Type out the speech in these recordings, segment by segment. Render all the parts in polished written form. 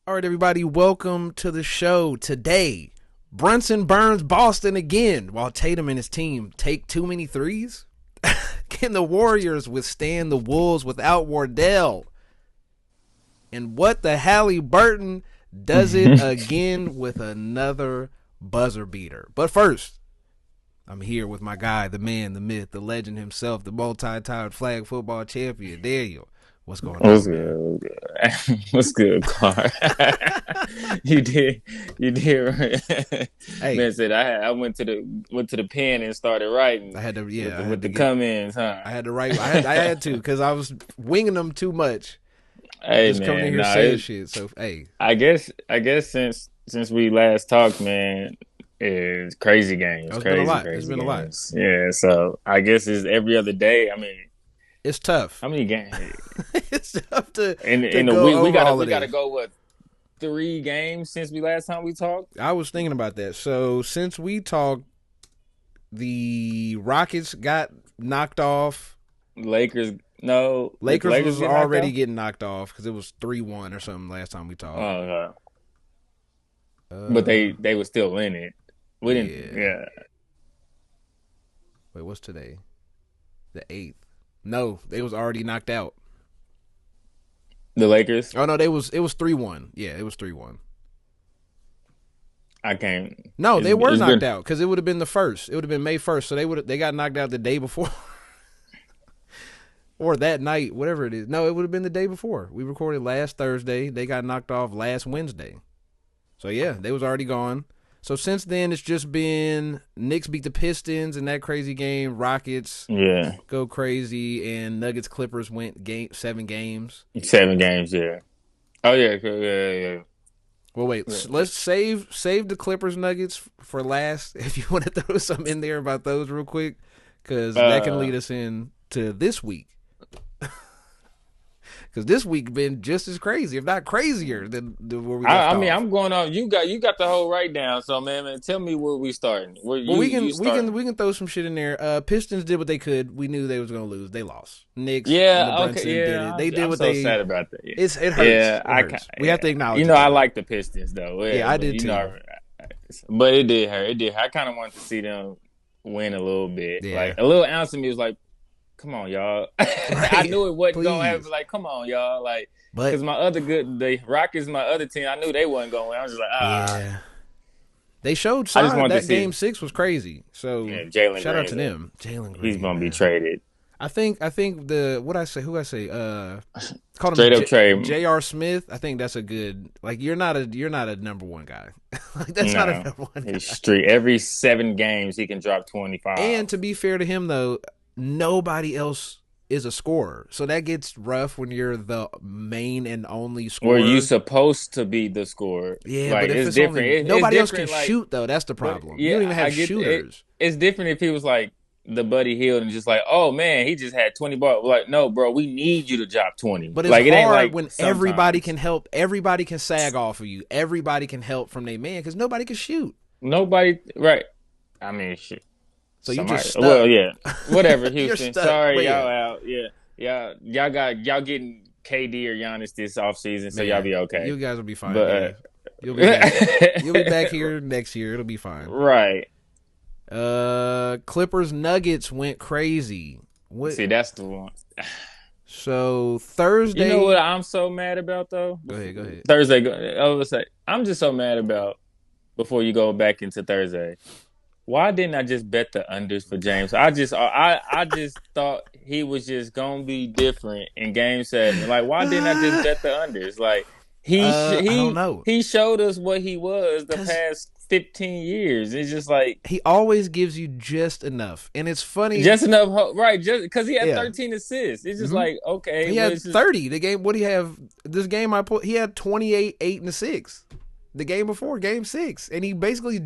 All right, everybody, welcome to the show. Today, Brunson burns Boston again while Tatum and his team take too many threes. Can the Warriors withstand the Wolves without Wardell? And what the Halliburton does it again with another buzzer beater. But first, I'm here with my guy, the man, the myth, the legend himself, the multi-time flag football champion, Daniel. What's going on? What's good? What's good, Clark? You did. Hey, Man said I went to the pen and started writing. I had to, with the comments, huh? I had to write. I had to because I was winging them too much. Hey Just coming in man, here saying shit. So hey, I guess since we last talked, man, it's crazy games, it's been a lot. crazy It's been a lot. games. Yeah, so I guess it's every other day. I mean, It's tough. how many games? It's tough to In go a week, over we all of gotta this. go 3 games since we last time we talked. I was thinking about that. So since we talked, the Rockets got knocked off. Lakers Lakers was get knocked already out? getting knocked off because it was 3-1 or something last time we talked. Oh, but they were still in it. We didn't. Yeah. Wait, what's today? The 8th. No, they was already knocked out. The Lakers. Oh no, it was 3-1. Yeah, it was 3-1. I can't. No, they were it's knocked been- out because it would have been the first. It would have been May 1st. So they got knocked out the day before. Or that night, whatever it is. No, it would have been the day before. We recorded last Thursday. They got knocked off last Wednesday. So yeah, they was already gone. So since then, it's just been Knicks beat the Pistons in that crazy game. Rockets go crazy, and Nuggets Clippers went 7 games. 7 games. Yeah. Oh yeah. Well, wait. Let's save the Clippers Nuggets for last. If you want to throw something in there about those real quick, because that can lead us in to this week. Because this week been just as crazy, if not crazier, than where we left off. I mean, I'm going off. You got the whole write down. So man, tell me where we starting. We can throw some shit in there. Pistons did what they could. We knew they was gonna lose. They lost. Knicks. Brunson did it. They did I'm what so they. sad about that. It hurts. Yeah, it hurts. We have to acknowledge. I like the Pistons though. Yeah, I did too. But it did hurt. It did. I kind of wanted to see them win a little bit. Yeah. Like a little ounce of me was like, come on, y'all. Right. I knew it wasn't gonna Please. happen. Like, come on, y'all. Like, But because the Rockets, my other team, I knew they wasn't going to win. I was just like, yeah, they showed signs that Game 6 was crazy. So Jalen shout out Green, to them. Jalen Green, he's gonna be traded. I think the who I say called him Straight up trade. J.R. Smith. I think that's a good, like, you're not a number one guy. Like, that's not a number one guy. He's street. Every 7 games he can drop 25. And to be fair to him though, nobody else is a scorer. So that gets rough when you're the main and only scorer. Where you supposed to be the scorer. Yeah, like, but if it's different. Only, nobody else can like, shoot though. That's the problem. Yeah, you don't even have shooters. It's different if he was like the Buddy Hield and just like, oh man, he just had 20 balls. Like, no, bro, we need you to drop 20. But it's like, hard it ain't like when sometimes. everybody can help. Everybody can sag off of you. Everybody can help from their man because nobody can shoot. Nobody, right? I mean, shit. So you just stuck. Well, yeah, whatever, Houston. Stuck, Sorry, yeah. y'all out. Yeah, y'all getting KD or Giannis this offseason, so y'all be okay. You guys will be fine. But you'll be back. You'll be back here next year. It'll be fine. Right. Clippers Nuggets went crazy. See, that's the one. So Thursday. You know what I'm so mad about though? Go ahead. Thursday. I was say I'm just so mad about. Before you go back into Thursday, why didn't I just bet the unders for James? I just thought he was just gonna be different in Game 7. Like, why didn't I just bet the unders? Like, I don't know. He showed us what he was the past 15 years. It's just like he always gives you just enough, and it's funny, just enough, right? Just because he had 13 assists. It's just like, okay, he had 30. The game. What do you have? This game I put. He had 28, 8, and 6. The game before, Game 6, and he basically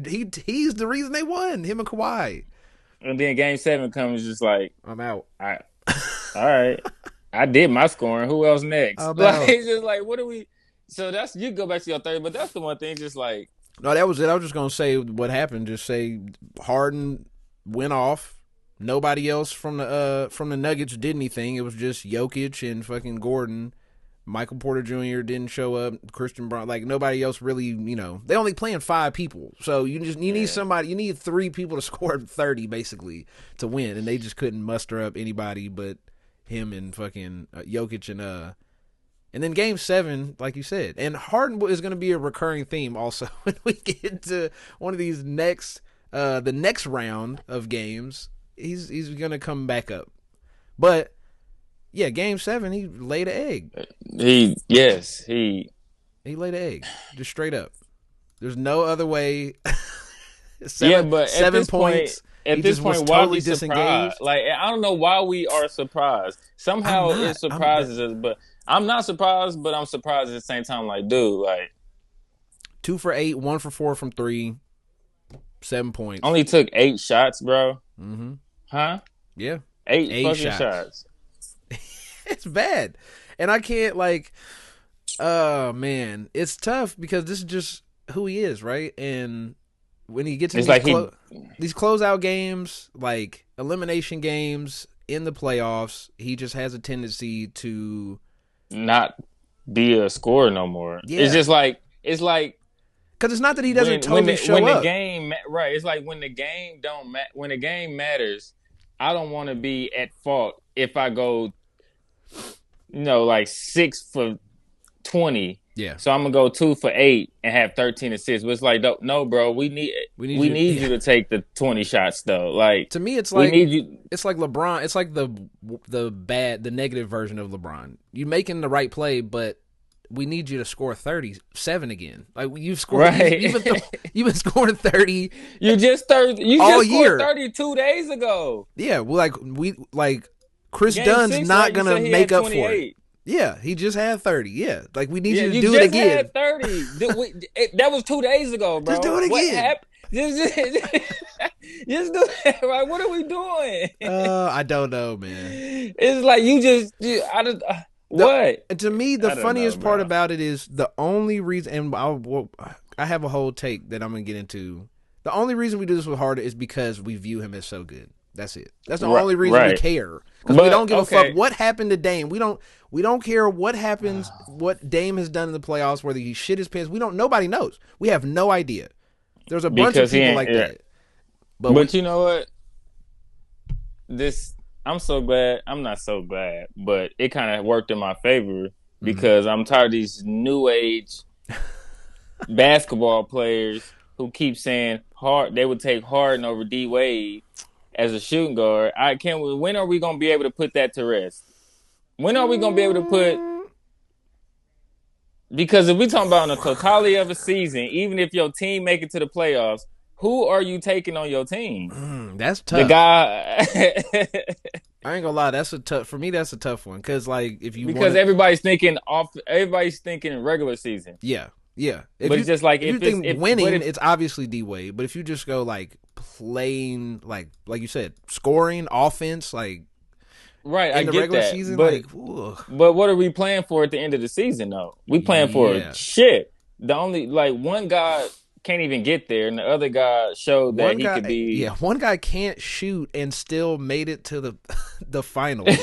he's the reason they won. Him and Kawhi. And then Game 7 comes, just like, I'm out. All right, I did my scoring. Who else next? Like, it's just like, what do we? So that's, you go back to your 30, but that's the one thing. Just like, no, that was it. I was just gonna say what happened. Just say Harden went off. Nobody else from the Nuggets did anything. It was just Jokic and fucking Gordon Michael Porter Jr. didn't show up. Christian Brown, like nobody else really, they only playing 5 people. So you need somebody, you need 3 people to score 30 basically to win, and they just couldn't muster up anybody but him and fucking Jokic and then Game 7, like you said, and Harden is going to be a recurring theme also when we get into one of these the next round of games. He's going to come back up, but. Yeah, Game 7, he laid an egg. He laid an egg, just straight up. There's no other way. But 7 points. At this point, why totally are we surprised? Like, I don't know why we are surprised. Somehow it surprises us, but I'm not surprised. But I'm surprised at the same time. Like, dude, like 2 for 8, 1 for 4 from 3, 7 points. Only took 8 shots, bro. Mm-hmm. Huh? Yeah, 8 fucking shots. It's bad. And I can't man, it's tough because this is just who he is, right? And when he gets into these closeout games, like elimination games in the playoffs, he just has a tendency to not be a scorer no more. Yeah. It's like because it's not that he doesn't show up. The game, right? It's like when the game when the game matters, I don't want to be at fault if I go, like 6 for 20. Yeah. So I'm gonna go 2 for 8 and have 13 assists. But it's like, no, bro, we need you to take the 20 shots though. Like to me, it's like it's like LeBron. It's like the negative version of LeBron. You making the right play, but we need you to score 37 again. Like you've scored, right. You've been scoring 30. You just scored 30 2 days ago. Yeah, well, Chris Dunn's not gonna make up for it. Yeah, he just had 30. Yeah, like we need you to do it again. Had 30. That was 2 days ago, bro. Just do it again. Just do it. Like, what are we doing? I don't know, man. It's like what? To me, the funniest part about it is the only reason, and I have a whole take that I'm gonna get into. The only reason we do this with Harden is because we view him as so good. That's it. That's the only reason we care. Because we don't give a fuck what happened to Dame. We don't care what happens, what Dame has done in the playoffs, whether he shit his pants. Nobody knows. We have no idea. There's a bunch of people like that. But you know what? I'm so glad. I'm not so glad, but it kind of worked in my favor because I'm tired of these new age basketball players who keep saying they would take Harden over D Wade as a shooting guard. When are we going to be able to put that to rest? When are we going to be able to put? Because if we talking about on the totality of a season, even if your team make it to the playoffs, who are you taking on your team? That's tough. The guy. I ain't gonna lie. For me, that's a tough one because everybody's thinking regular season. Yeah. But it's just like if you think winning, it's obviously D Wade. But if you just go like playing, like you said, scoring, offense, like right, in the regular season, but what are we playing for at the end of the season though? We playing for shit. The only one guy can't even get there, and the other guy showed that he could be. Yeah, one guy can't shoot and still made it to the finals.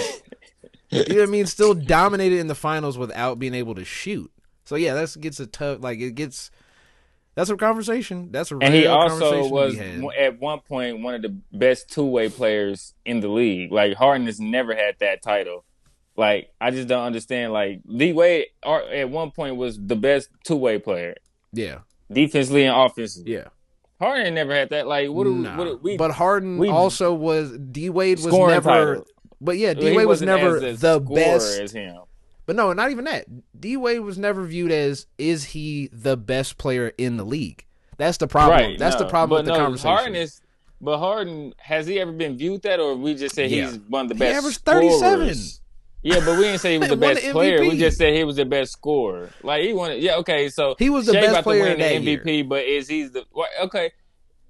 You know what I mean? Still dominated in the finals without being able to shoot. So yeah, that gets a tough. That's a conversation. That's a real and he also was at one point one of the best two-way players in the league. Like Harden has never had that title. Like I just don't understand. Like D Wade at one point was the best two-way player. Yeah. Defensively and offensively. Yeah. Harden never had that. Like, but Harden also was. D Wade was never. Title. But yeah, D Wade was never the best. As him. But no, not even that. D Wade was never viewed as is he the best player in the league. That's the problem. Right, That's the problem with the conversation. Harden has he ever been viewed that, or we just say he's one of the best? He averaged 37. Scorers? Yeah, but we didn't say he was the best player. We just said he was the best scorer. Like he wanted. Yeah, okay. So he was the best player in that MVP, year. But is he the okay?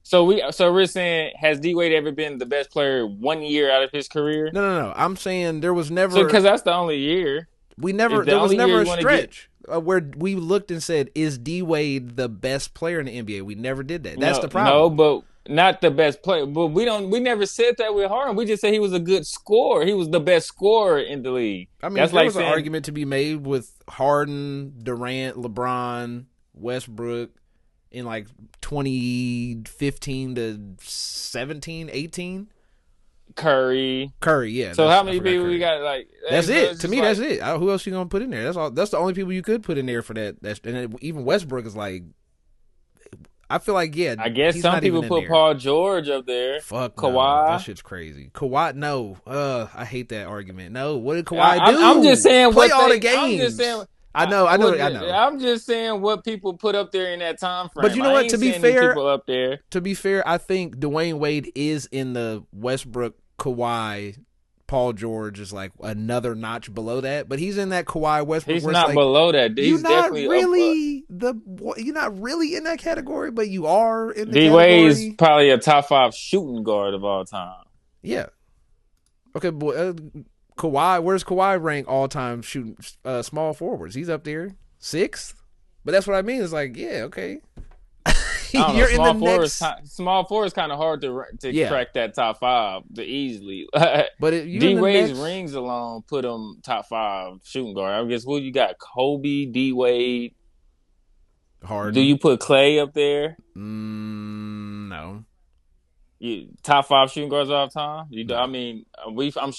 So we're saying has D Wade ever been the best player 1 year out of his career? No. I'm saying there was never because that's the only year. There was never a stretch where we looked and said, "Is D Wade the best player in the NBA?" We never did that. That's the problem. No, but not the best player, but we never said that with Harden. We just said he was a good scorer. He was the best scorer in the league. I mean, that's there like was saying, an argument to be made with Harden, Durant, LeBron, Westbrook in like 2015 to 17, 18. Curry, yeah. So how many people we got? Like that's it. To me, that's it. Who else you gonna put in there? That's all. That's the only people you could put in there for that. And even Westbrook is like. I feel like I guess some people put Paul George up there. Fuck Kawhi. No. That shit's crazy. Kawhi, no. I hate that argument. No. What did Kawhi do? I'm just saying play all the games. I'm just saying. I know. I'm just saying what people put up there in that time frame. But you know what? To be fair, people up there. To be fair, I think Dwayne Wade is in the Westbrook, Kawhi, Paul George is like another notch below that, but he's in that Kawhi Westbrook. He's not below that. He's definitely you're not really in that category, but you are in the category. D-Wade's probably a top 5 shooting guard of all time. Yeah. Okay, boy. Kawhi, where's Kawhi rank all time shooting small forwards? He's up there 6th, but that's what I mean. It's like, yeah, okay. You're in the next. Small forward is kind of hard to crack that top 5 easily. But D-Wade's rings alone put him top 5 shooting guard. I guess who you got? Kobe, D-Wade, Harden. Do you put Clay up there? No. Top 5 shooting guards of all time? No. I mean, I'm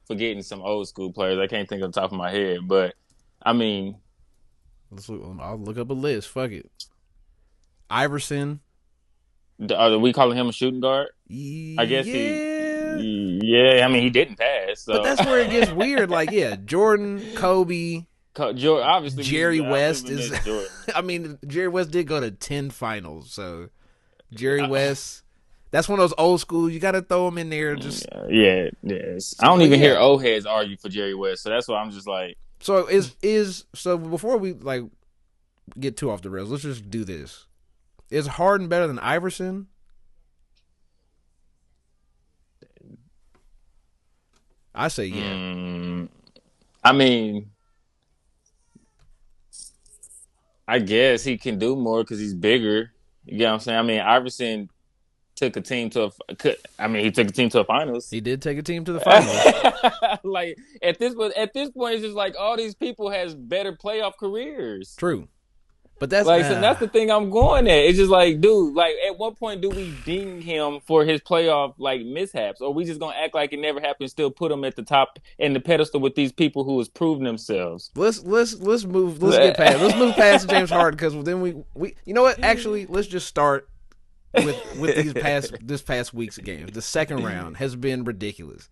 forgetting some old school players. I can't think of the top of my head, but I mean, I'll look up a list. Fuck it. Iverson. Are we calling him a shooting guard? I guess I mean, he didn't pass. So. But that's where it gets weird. Like, yeah, Jordan, Kobe, obviously Jerry West is. I mean, Jerry West did go to 10 finals, so Jerry West. That's one of those old school. You got to throw him in there. Just yes. I don't even hear old heads argue for Jerry West, so that's why I'm just like. So so before we like get too off the rails, let's just do this. Is Harden better than Iverson? I say yeah. I mean, I guess he can do more because he's bigger. You get what I'm saying? I mean, Iverson took a team to a finals. He did take a team to the finals. Like at this point, it's just like all these people has better playoff careers. True. But that's like so that's the thing I'm going at. It's just like, dude, like at what point do we ding him for his playoff like mishaps, or we just gonna act like it never happened, still put him at the top in the pedestal with these people who has proven themselves? Let's move past James Harden, because then we you know what? Actually, let's just start with this past week's games. The second round has been ridiculous,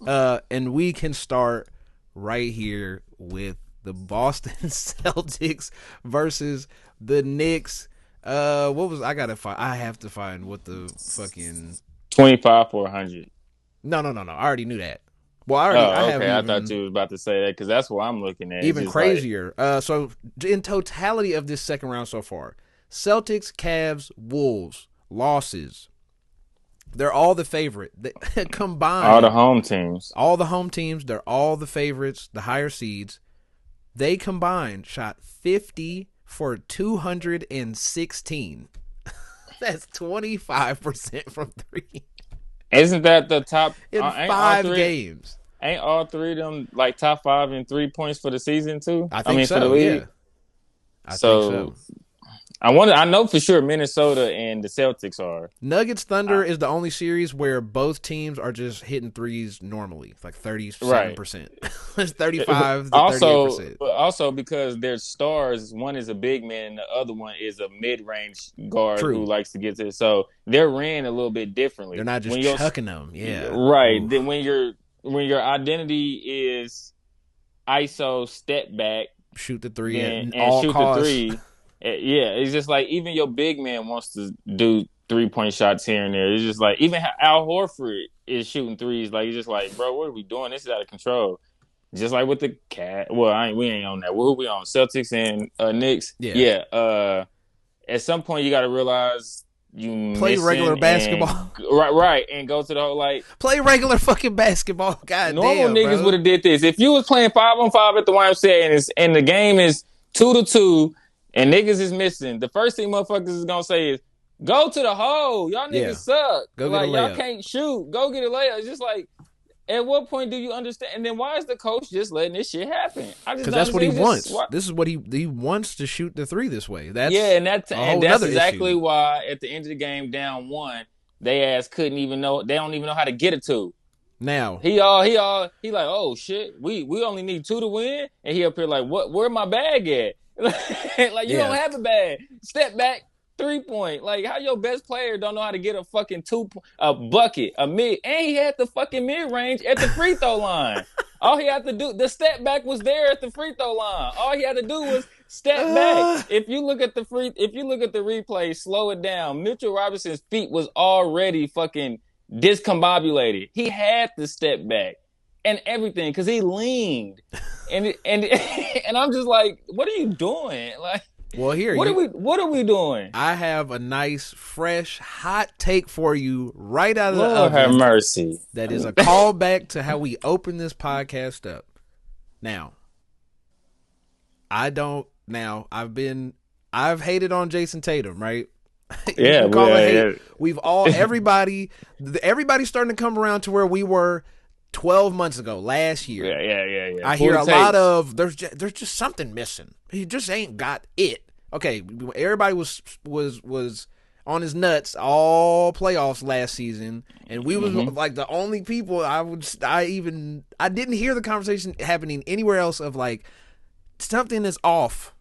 and we can start right here with the Boston Celtics versus the Knicks. What was I have to find what the fucking 25 for 100. No. I already knew that. Well, I thought you was about to say that because that's what I'm looking at. Even crazier. So in totality of this second round so far, Celtics, Cavs, Wolves losses. They're all the favorite. Combined. All the home teams. All the home teams. They're all the favorites. The higher seeds. They combined shot 50 for 216. That's 25% from 3. Isn't that the top in 5 games? Ain't all 3 of them like top 5 in 3 points for the season too? I think so. For the league. Yeah. I think so. I know for sure Minnesota and the Celtics are. Nuggets Thunder is the only series where both teams are just hitting threes normally. It's like 37%. Right. It's 35 to 38%. Also because their stars, one is a big man and the other one is a mid-range guard who likes to get to it. So they're ran a little bit differently. They're not just chucking them. Yeah. Right. Then when your identity is ISO step back, shoot the 3 and shoot the 3. Yeah, it's just like even your big man wants to do 3-point shots here and there. It's just like even Al Horford is shooting threes. Like it's just like, bro, what are we doing? This is out of control. Just like with the Cat. Well, we ain't on that. Who we on? Celtics and Knicks. Yeah. At some point, you got to realize you play regular basketball. Right, and go to the like play regular fucking basketball. God normal damn, niggas would have did this if you was playing 5-on-5 at the YMCA and the game is 2-2. And niggas is missing. The first thing motherfuckers is gonna say is, Go to the hole. Y'all Yeah. niggas suck. Go get a Like, y'all layup. can't shoot. Go get a layup. It's just like, at what point do you understand? And then why is the coach just letting this shit happen? I just Because don't that's what he understand. wants. This is what he wants to shoot the three this way. Yeah, That's a whole that's nother exactly issue. why at the end of the game, down one, they ass couldn't even know. They don't even know how to get it to. Now, He like, oh shit, we only need 2 to win, and he up here like, what? Where my bag at? Like you don't yeah. have a bag. Step back, 3-point. Like how your best player don't know how to get a fucking a bucket, a mid, and he had the fucking mid range at the free throw line. All he had to do, the step back was there at the free throw line. All he had to do was step back. If you look at the replay, slow it down. Mitchell Robinson's feet was already fucking discombobulated. He had to step back and everything because he leaned, and and I'm just like, what are you doing? Like, well, here what are we doing? I have a nice, fresh, hot take for you right out of the Lord oven. have mercy. That is a callback to how we opened this podcast up. Now, I've hated on Jason Tatum, right? Yeah, We've all everybody's starting to come around to where we were 12 months ago, last year. Yeah. I hear a lot of there's just something missing. He just ain't got it. Okay, everybody was on his nuts all playoffs last season, and we was like the only people I didn't hear the conversation happening anywhere else of like something is off.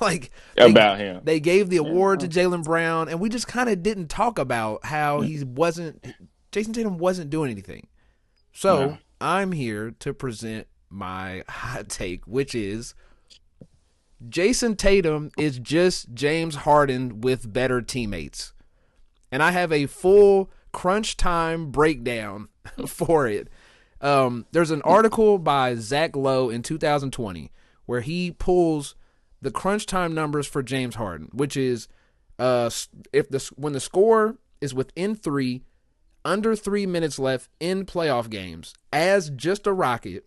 Like about him. They gave the award to Jaylen Brown, and we just kind of didn't talk about how Jason Tatum wasn't doing anything. So I'm here to present my hot take, which is Jason Tatum is just James Harden with better teammates. And I have a full crunch time breakdown for it. There's an article by Zach Lowe in 2020 where he pulls the crunch time numbers for James Harden, which is when the score is within 3, under 3 minutes left in playoff games, as just a Rocket,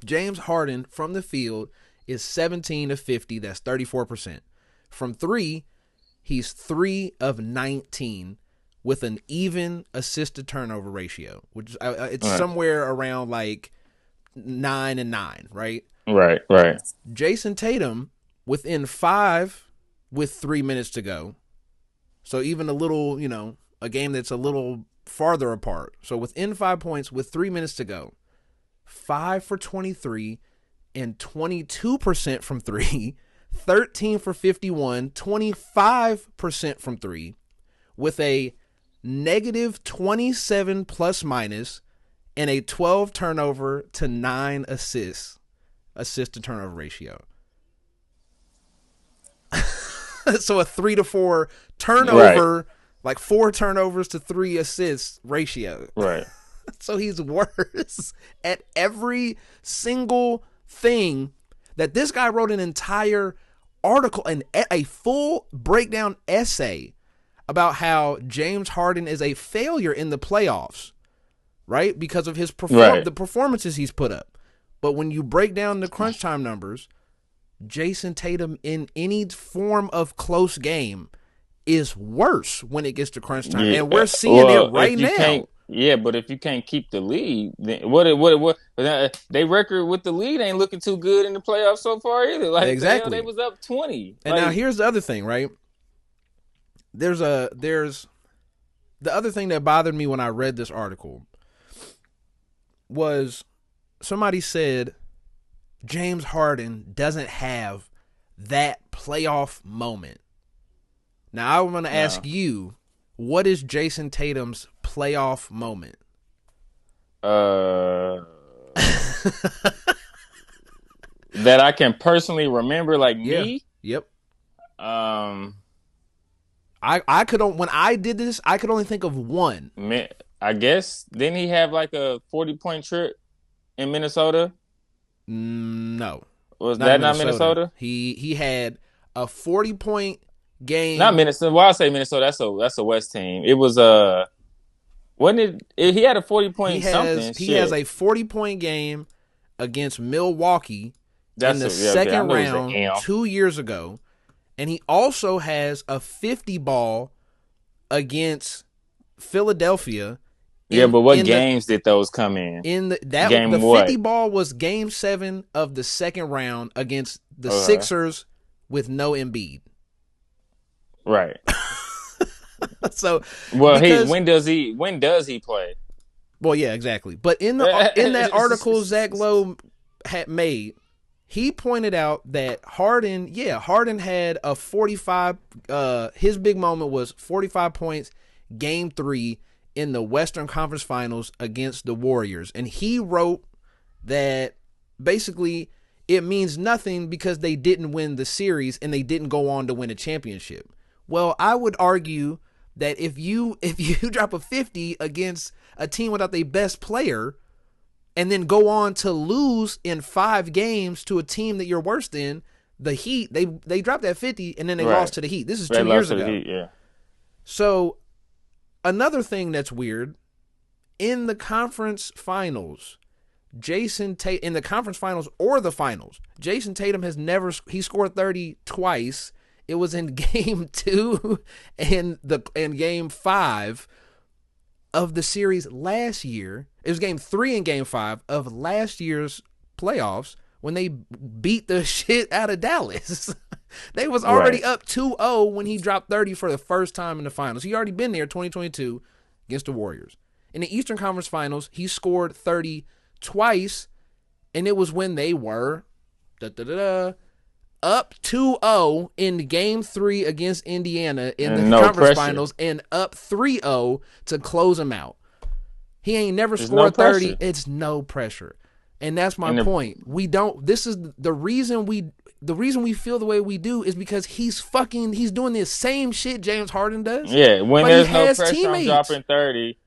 James Harden from the field is 17 of 50. That's 34%. From 3, he's 3 of 19 with an even assist to turnover ratio, which it's somewhere around like 9 and 9, right? Right. Jason Tatum within 5 with 3 minutes to go. So even a little, a game that's a little farther apart. So within 5 points with 3 minutes to go, 5 for 23 and 22% from 3, 13 for 51, 25% from 3, with a negative 27 plus minus and a 12 turnover to 9 assist to turnover ratio. So a 3 to 4 turnover, like 4 turnovers to 3 assists ratio. Right. So he's worse at every single thing that this guy wrote an entire article and a full breakdown essay about how James Harden is a failure in the playoffs, right? Because of his the performances he's put up. But when you break down the crunch time numbers, Jason Tatum in any form of close game is worse when it gets to crunch time. Yeah. And we're seeing it right now. Yeah, but if you can't keep the lead, then what? They record with the lead ain't looking too good in the playoffs so far either. Like exactly, they was up 20. And now here's the other thing, right? There's the other thing that bothered me when I read this article was somebody said James Harden doesn't have that playoff moment. Now I'm going to ask you, what is Jason Tatum's playoff moment? That I can personally remember, like me. Yep. I could when I did this, I could only think of one. I guess didn't he have like a 40-point trip in Minnesota? No. Was that not Minnesota? He had a 40-point game. Not Minnesota. Well, I say Minnesota. That's a West team. It was wasn't it? He had a 40-point something. He has a 40-point game against Milwaukee in the second round 2 years ago, And he also has a 50 ball against Philadelphia. Yeah, but what games did those come in? The 50 ball was game 7 of the second round against the Sixers with no Embiid. Right. So when does he play? Well, yeah, exactly. But in that article Zach Lowe had made, he pointed out that Harden had a 45 his big moment was 45 points game 3 in the Western Conference Finals against the Warriors. And he wrote that basically it means nothing because they didn't win the series and they didn't go on to win a championship. Well, I would argue that if you drop a 50 against a team without their best player and then go on to lose in 5 games to a team that you're worse than, the Heat, they dropped that 50 and then they lost to the Heat. This is 2 years ago. Heat, yeah. So another thing that's weird, in the conference finals, in the conference finals or the finals, Jason Tatum he scored 30 twice. It was in game 2 and game 5 of the series last year. It was game 3 and game 5 of last year's playoffs when they beat the shit out of Dallas. They was already up 2-0 when he dropped 30 for the first time in the finals. He already been there 2022 against the Warriors. In the Eastern Conference Finals, he scored 30 twice, and it was when they were up 2-0 in game 3 against Indiana in the conference finals and up 3-0 to close them out. He ain't never scored 30. It's no pressure. And that's my point. This is the reason we feel the way we do is because he's doing the same shit James Harden does. Yeah, when there's no pressure, teammates. I'm dropping 30.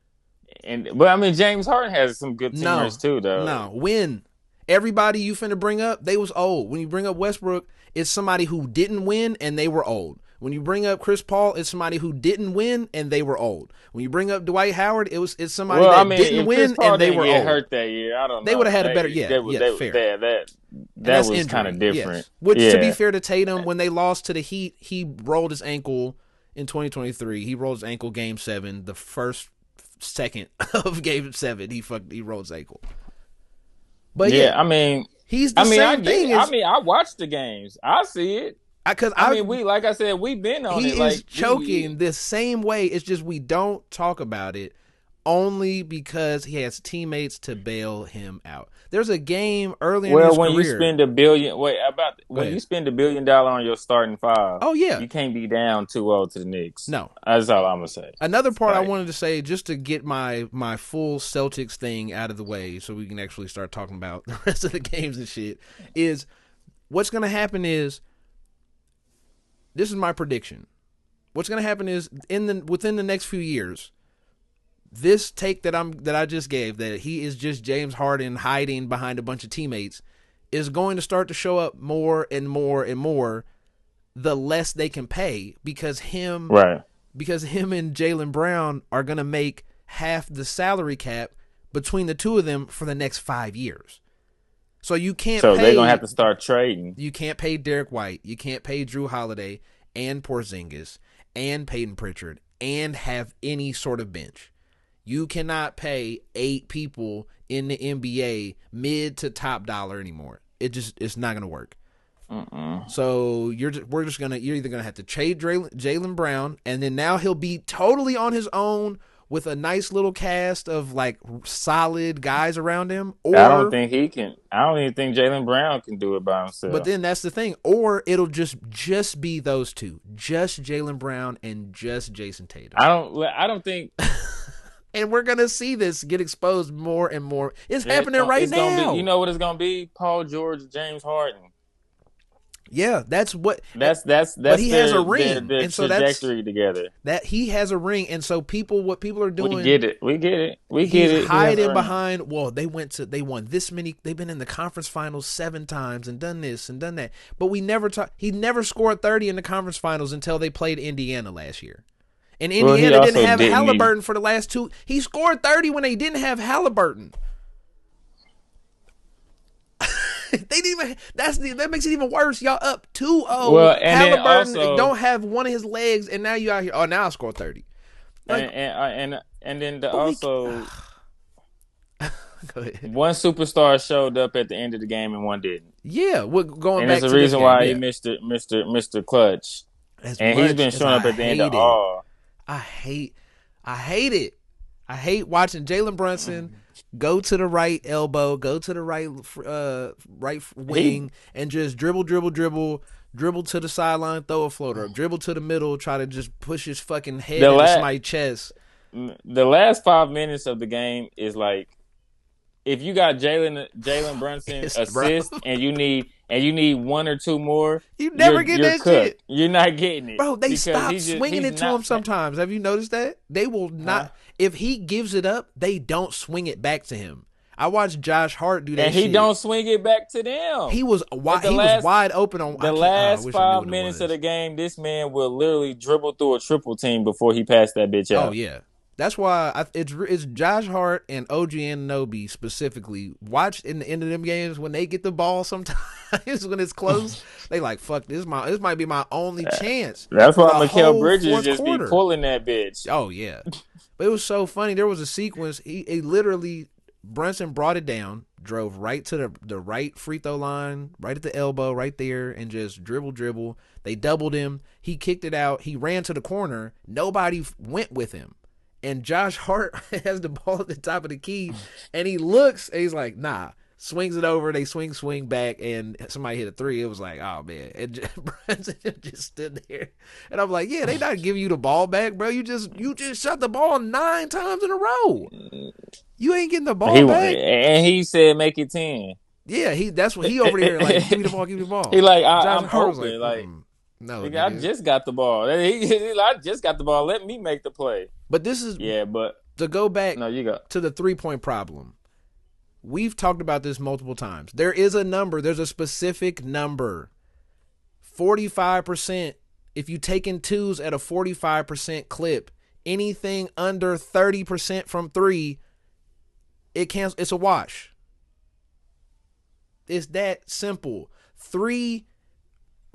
But I mean, James Harden has some good teammates too, though. No, everybody you finna bring up, they was old. When you bring up Westbrook, it's somebody who didn't win and they were old. When you bring up Chris Paul, it's somebody who didn't win and they were old. When you bring up Dwight Howard, it's somebody didn't win and they were old. Hurt that year, I don't know. They would have had a better fair. That was kind of different. Yes. Which, to be fair to Tatum, when they lost to the Heat, he rolled his ankle in 2023. He rolled his ankle game 7, the first second of game 7. He rolled his ankle. But I mean, he's the same thing. I watched the games. I see it. Like I said, we've been on it. He is choking the same way. It's just we don't talk about it only because he has teammates to bail him out. There's a game early in his career. Well, when you spend $1 billion, you spend $1 billion on your starting 5. Oh yeah, you can't be down 2-0 to the Knicks. No, that's all I'm gonna say. Another part I wanted to say, just to get my full Celtics thing out of the way, so we can actually start talking about the rest of the games and shit, is what's gonna happen is. This is my prediction. What's going to happen is within the next few years, this take that I just gave, that he is just James Harden hiding behind a bunch of teammates, is going to start to show up more and more and more the less they can pay because him and Jaylen Brown are going to make half the salary cap between the two of them for the next 5 years. So you can't So they're going to have to start trading. You can't pay Derek White. You can't pay Drew Holiday and Porzingis and Peyton Pritchard and have any sort of bench. You cannot pay 8 people in the NBA mid to top dollar anymore. It's not going to work. So you're either going to have to trade Jaylen Brown, and then now he'll be totally on his own with a nice little cast of like solid guys around him. Or I don't think he can. I don't even think Jaylen Brown can do it by himself. But then that's the thing. Or it'll just be those two, just Jaylen Brown and just Jason Tatum. I don't think. And we're gonna see this get exposed more and more. It's happening right now. You know what it's gonna be? Paul George, James Harden. Yeah, that's what. That's. But he has a ring, and so trajectory together. That he has a ring, and so what people are doing. We get it. He's hiding behind. Well, they won this many. They've been in the conference finals 7 times and done this and done that. But we never he never scored 30 in the conference finals until they played Indiana last year. And Indiana didn't have Halliburton for the last 2. He scored 30 when they didn't have Halliburton. They didn't even. That makes it even worse. Y'all up 2-0. Well, and then Halliburton also don't have one of his legs, and now you out here. Oh, now I score 30. Like, and then the but we- also Go ahead. one superstar showed up at the end of the game and one didn't. Yeah, we're going And back there's to a this reason game. why Yeah. he Mr. Clutch. As And he's much been as showing up I at the end of hate it, all. I hate it. I hate watching Jalen Brunson go to the right elbow, go to the right wing, and just dribble to the sideline, throw a floater up, dribble to the middle, try to just push his fucking head into somebody's chest. The last 5 minutes of the game is like, if you got Jalen Brunson assist and you need one or two more, you never get that cooked. shit. You're not getting it, bro. They stop swinging it to him sometimes. Have you noticed that? They will not. If he gives it up, they don't swing it back to him. I watched Josh Hart do that, and he shit. don't swing it back to them. He was wide open on the last 5 minutes of the game. This man will literally dribble through a triple team before he passed that bitch out. Oh yeah. That's why it's Josh Hart and OG Anunoby specifically. Watch in the end of them games when they get the ball. Sometimes when it's close, they like, fuck this. This might be my only chance. That's why Mikal Bridges just be pulling that bitch. Oh yeah, but it was so funny. There was a sequence. He literally Brunson brought it down, drove right to the right free throw line, right at the elbow, right there, and just dribble. They doubled him. He kicked it out. He ran to the corner. Nobody went with him. And Josh Hart has the ball at the top of the key, and he looks, and he's like, nah. Swings it over, they swing back, and somebody hit a three. It was like, oh, man. And Brunson just stood there. And I'm like, yeah, they not giving you the ball back, bro. You just shot the ball 9 times in a row. You ain't getting the ball back. And he said, make it 10. Yeah, that's what he over there, like, give me the ball. He like, I'm hoping, like no, nigga, I just got the ball. I just got the ball. Let me make the play. But this is but to go back you go to the 3-point problem. We've talked about this multiple times. There is a number. There's a specific number. 45%. If you take in twos at a 45% clip, anything under 30% from 3, it's a wash. It's that simple. 3.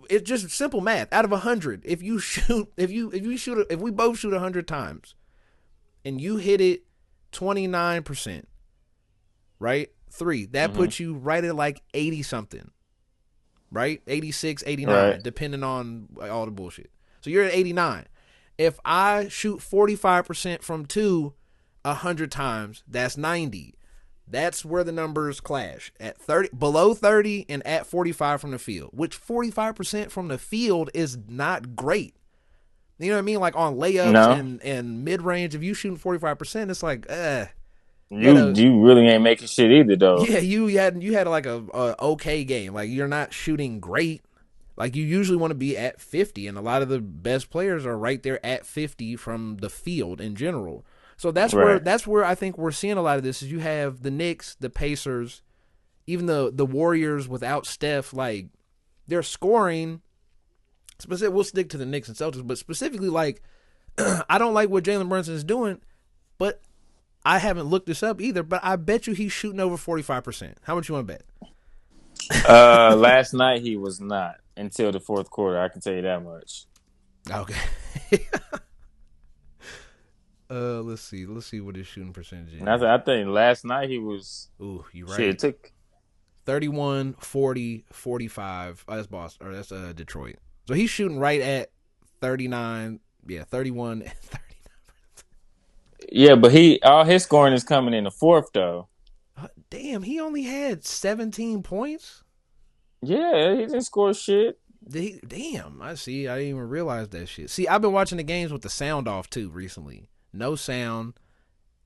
It's just simple math. Out of 100, if we both shoot 100 times, and you hit it 29%, right? 3. That puts you right at like 80 something, right? 86, 89, right, depending on all the bullshit. So you're at 89. If I shoot 45% from 2 100 times, that's 90. That's where the numbers clash. At 30, below 30, and at 45 from the field, which 45% from the field is not great. You know what I mean? Like on layups and mid range, if you shooting 45%, it's like, you really ain't making shit either, though. Yeah, you had like a okay game. Like you're not shooting great. Like you usually want to be at 50, and a lot of the best players are right there at 50 from the field in general. So that's where I think we're seeing a lot of this. Is you have the Knicks, the Pacers, even the Warriors without Steph, like they're scoring. We'll stick to the Knicks and Celtics, but specifically, like I don't like what Jalen Brunson is doing, but I haven't looked this up either. But I bet you he's shooting over 45%. How much you want to bet? Last night he was not until the fourth quarter. I can tell you that much. Okay. Let's see what his shooting percentage is. I think last night he was. Ooh, you right. Shit, it took 31, 40, 45. Oh, that's Boston, or that's Detroit. So he's shooting right at 39. Yeah, 31 and 39. Yeah, but all his scoring is coming in the fourth though. Damn, he only had 17 points. Yeah, he didn't score shit. Damn, I see. I didn't even realize that shit. See, I've been watching the games with the sound off too recently. No sound,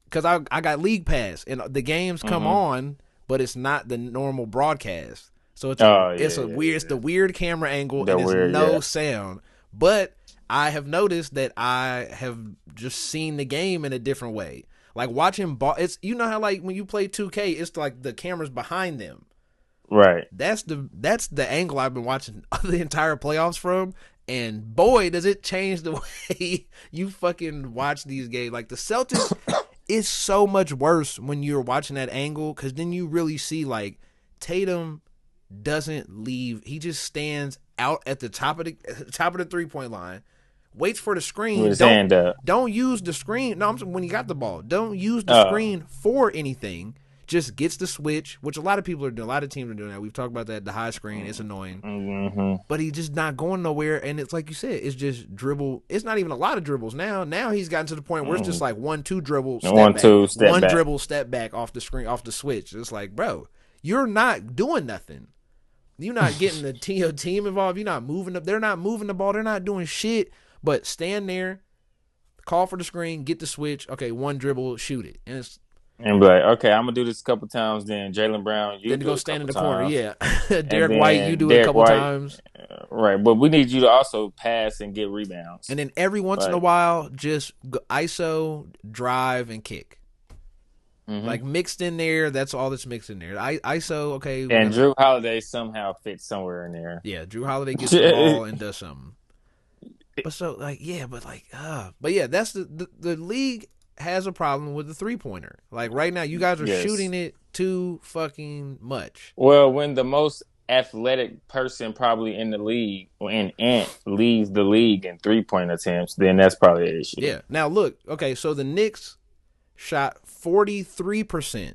because I got League Pass and the games come on, but it's not the normal broadcast. So it's the weird camera angle and there's no sound. But I have noticed that I have just seen the game in a different way. Like watching it's how like when you play 2K, it's like the camera's behind them. Right. That's the angle I've been watching the entire playoffs from. And boy, does it change the way you fucking watch these games. Like the Celtics is so much worse when you're watching that angle, because then you really see like Tatum doesn't leave. He just stands out at the top of the 3-point line, waits for the screen. With his hand up. Don't use the screen. No, when you got the ball, don't use the screen for anything. Just gets the switch, which a lot of people are doing. A lot of teams are doing that. We've talked about that. The high screen, it's annoying. Mm-hmm. But he's just not going nowhere. And it's like you said, it's just dribble. It's not even a lot of dribbles now. Now he's gotten to the point where it's just like 1-2 dribble, step back. One dribble, step back off the screen, off the switch. It's like, bro, you're not doing nothing. You're not getting the team involved. You're not moving up. They're not moving the ball. They're not doing shit. But stand there, call for the screen, get the switch. Okay, one dribble, shoot it. And be like, okay, I'm gonna do this a couple times. Then Jaylen Brown, you then do go it stand in the times. corner. Yeah, Derek White, you do it a couple times. Right, but we need you to also pass and get rebounds. And then every once in a while, just go ISO, drive, and kick. Mm-hmm. Like mixed in there. That's all that's mixed in there. ISO, okay. And Drew Holiday somehow fits somewhere in there. Yeah, Drew Holiday gets the ball and does something. But so but yeah, that's the league has a problem with the 3-pointer. Like right now, you guys are shooting it too fucking much. Well, when the most athletic person probably in the league, when Ant leads the league in 3-point attempts, then that's probably an issue. Yeah. Now look, okay, so the Knicks shot 43%,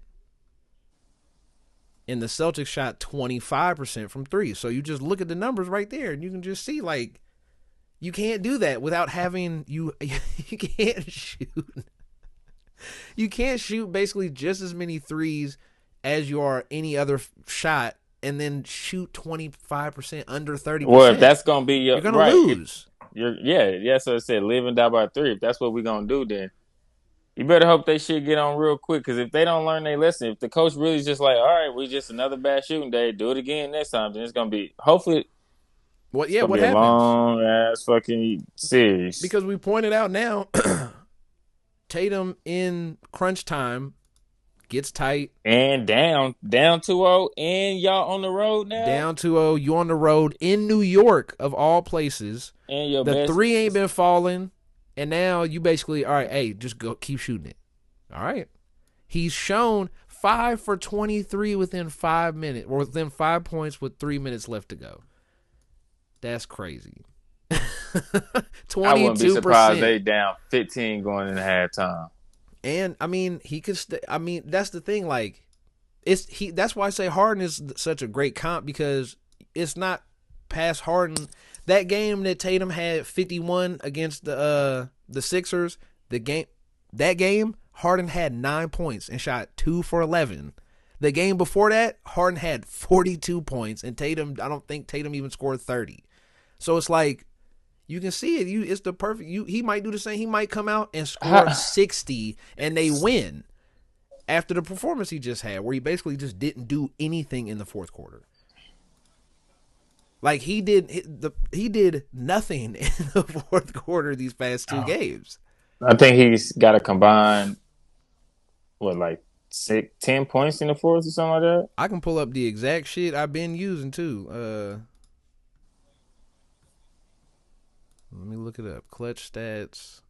and the Celtics shot 25% from three. So you just look at the numbers right there, and you can just see like you can't do that without having you can't shoot. You can't shoot basically just as many threes as you are any other shot, and then shoot 25% under 30%. Well, if that's gonna be you're gonna lose. So it said live and die by 3. If that's what we're gonna do, then you better hope they shit get on real quick. Because if they don't learn their lesson, if the coach really is just like, all right, we just another bad shooting day, do it again next time, then it's gonna be hopefully. What happens? A long ass fucking series. Because we pointed out now. Tatum in crunch time gets tight. And down 2-0, and y'all on the road now? Down 2-0, you on the road in New York, of all places. And the three ain't been falling, and now you basically, all right, hey, just go keep shooting it. All right. He's shown 5 for 23 within 5 minutes, or within 5 points with 3 minutes left to go. That's crazy. 22%. I wouldn't be surprised they down 15 going into halftime. And I mean, he could. That's the thing. Like, that's why I say Harden is such a great comp, because it's not past Harden. That game that Tatum had 51 against the Sixers. That game Harden had 9 points and shot 2 for 11. The game before that, Harden had 42 points, and Tatum. I don't think Tatum even scored 30. So it's like, you can see it. It's the perfect. He might do the same. He might come out and score 60, and they win after the performance he just had, where he basically just didn't do anything in the fourth quarter. Like he did nothing in the fourth quarter these past 2 games. I think he's got a combined 10 points in the fourth or something like that. I can pull up the exact shit I've been using too. Let me look it up. Clutch stats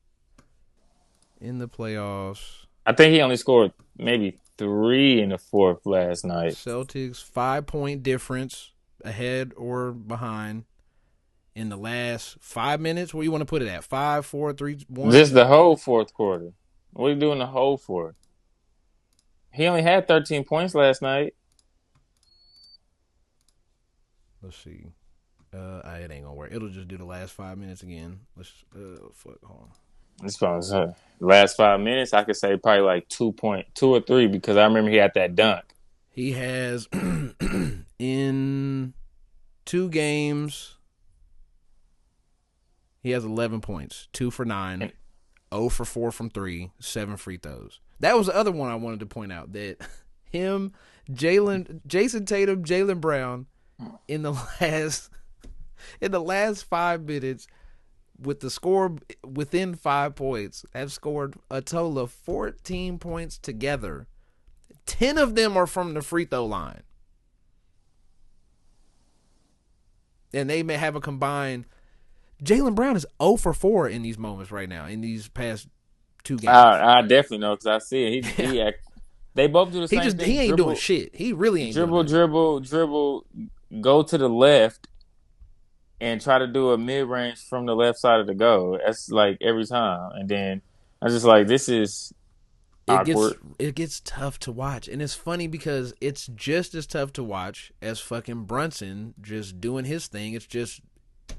in the playoffs. I think he only scored maybe 3 in the fourth last night. Celtics 5-point difference ahead or behind in the last 5 minutes. Where you want to put it at? 5, 4, 3, 1. Just the whole fourth quarter. What are you doing the whole fourth? He only had 13 points last night. Let's see. It ain't gonna work. It'll just do the last 5 minutes again. Let's hold on. It's probably last 5 minutes. I could say probably like 2 or 3, because I remember he had that dunk. He has in 2 games. He has 11 points, 2 for 9, 0 for 4 from 3, 7 free throws. That was the other one I wanted to point out, that him, Jason Tatum, Jaylen Brown, in the last 5 minutes, with the score within 5 points, have scored a total of 14 points together. 10 of them are from the free throw line. And they may have a combined. Jaylen Brown is 0 for 4 in these moments right now, in these past 2 games. I definitely know, because I see it. They both do the same thing. He ain't doing shit. He really ain't doing dribble, go to the left and try to do a mid range from the left side of the goal. That's like every time. And then I was just like, this is awkward. It gets tough to watch. And it's funny because it's just as tough to watch as fucking Brunson just doing his thing. It's just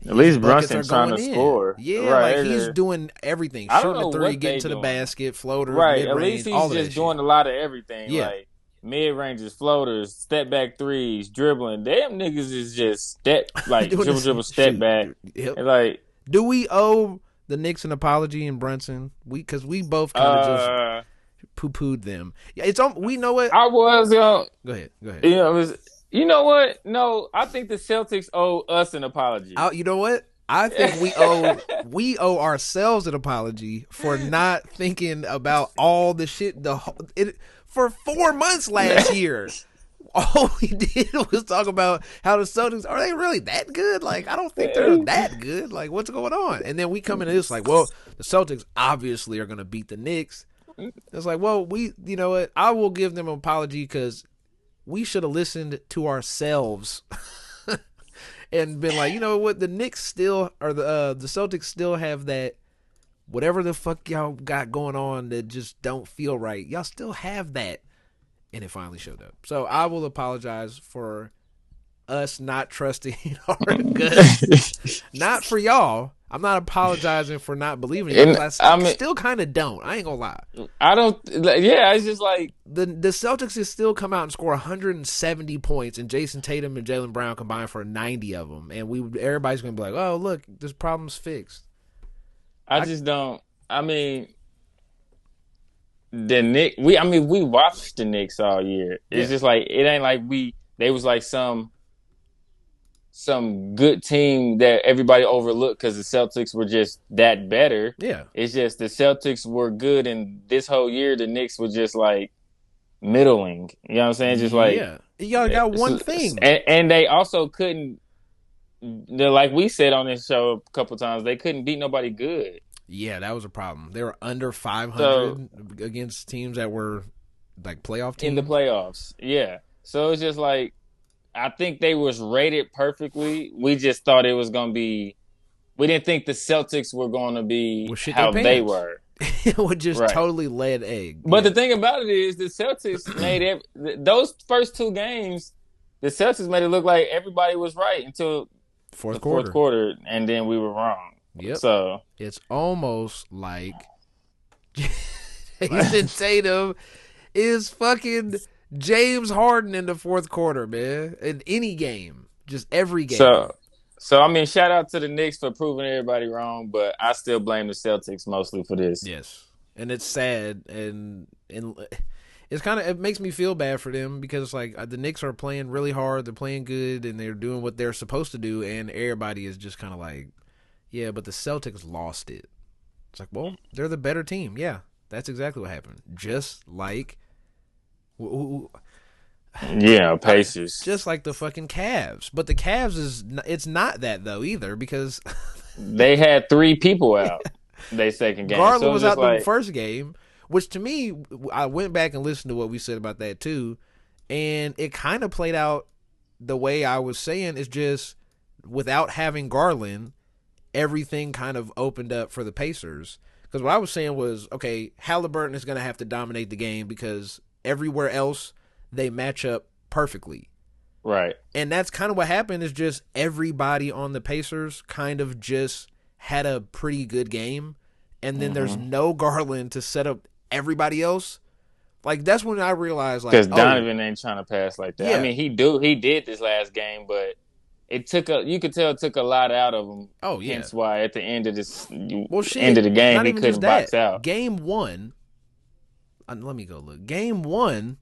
at least Brunson trying to score. Yeah, right. Like he's doing everything. Shooting the three, getting to the basket, floaters, right. Mid-range, at least he's just doing a lot of everything. Yeah. Like mid-ranges, floaters, step back threes, dribbling. Damn niggas is just dribble, step back. Yep. Like, do we owe the Knicks an apology in Brunson? Because we both kind of just poo-pooed them. Yeah, we know it. I was Go ahead. You know what? No, I think the Celtics owe us an apology. You know what? I think we owe ourselves an apology for not thinking about all the shit for 4 months last year. All we did was talk about how the Celtics, are they really that good? Like, I don't think they're that good. Like, what's going on? And then we come into this like, well, the Celtics obviously are going to beat the Knicks. It's like, well, you know what? I will give them an apology because we should have listened to ourselves and been like, you know what? The Knicks still, or the Celtics still have that, whatever the fuck y'all got going on that just don't feel right. Y'all still have that. And it finally showed up. So I will apologize for us not trusting our gut. Not for y'all. I'm not apologizing for not believing it. I still kind of don't. I ain't gonna lie. I don't. Yeah, it's just like the Celtics has still come out and score 170 points, and Jason Tatum and Jaylen Brown combined for 90 of them, and everybody's gonna be like, "Oh, look, this problem's fixed." I just don't. I mean, the Knicks. We watched the Knicks all year. It's just like it ain't like they was like some good team that everybody overlooked because the Celtics were just that better. Yeah. It's just the Celtics were good, and this whole year the Knicks were just like middling. You know what I'm saying? Just like y'all got one thing, and they also couldn't. Like we said on this show a couple times, they couldn't beat nobody good. Yeah, that was a problem. They were under 500 against teams that were like playoff teams in the playoffs. Yeah, so it's just like I think they was rated perfectly. We just thought it was gonna be. We didn't think the Celtics were going to be how they were. It was just totally lead egg. But the thing about it is, the Celtics made those first two games. The Celtics made it look like everybody was right until fourth quarter, and then we were wrong. Yep. So it's almost like Jason Tatum is fucking James Harden in the fourth quarter, man. In any game, just every game. So I mean, shout out to the Knicks for proving everybody wrong, but I still blame the Celtics mostly for this. Yes, and it's sad, and it's it makes me feel bad for them because it's like the Knicks are playing really hard, they're playing good, and they're doing what they're supposed to do, and everybody is just kind of like, yeah, but the Celtics lost it. It's like, well, they're the better team. Yeah, that's exactly what happened. Just like, Pacers. Just like the fucking Cavs. But the Cavs it's not that though either because they had 3 people out. They second game. Garland was out the first game, which to me, I went back and listened to what we said about that too, and it kind of played out the way I was saying. It's just without having Garland, everything kind of opened up for the Pacers. Because what I was saying was, okay, Halliburton is going to have to dominate the game because everywhere else they match up perfectly. Right. And that's kind of what happened is just everybody on the Pacers kind of just had a pretty good game. And then there's no Garland to set up everybody else. Like, that's when I realized, like, because Donovan ain't trying to pass like that. Yeah. I mean, he did this last game, but you could tell it took a lot out of him. Oh, yeah. Hence why at the end of end of the game, he couldn't box out. Game 1, let me go look. Game 1,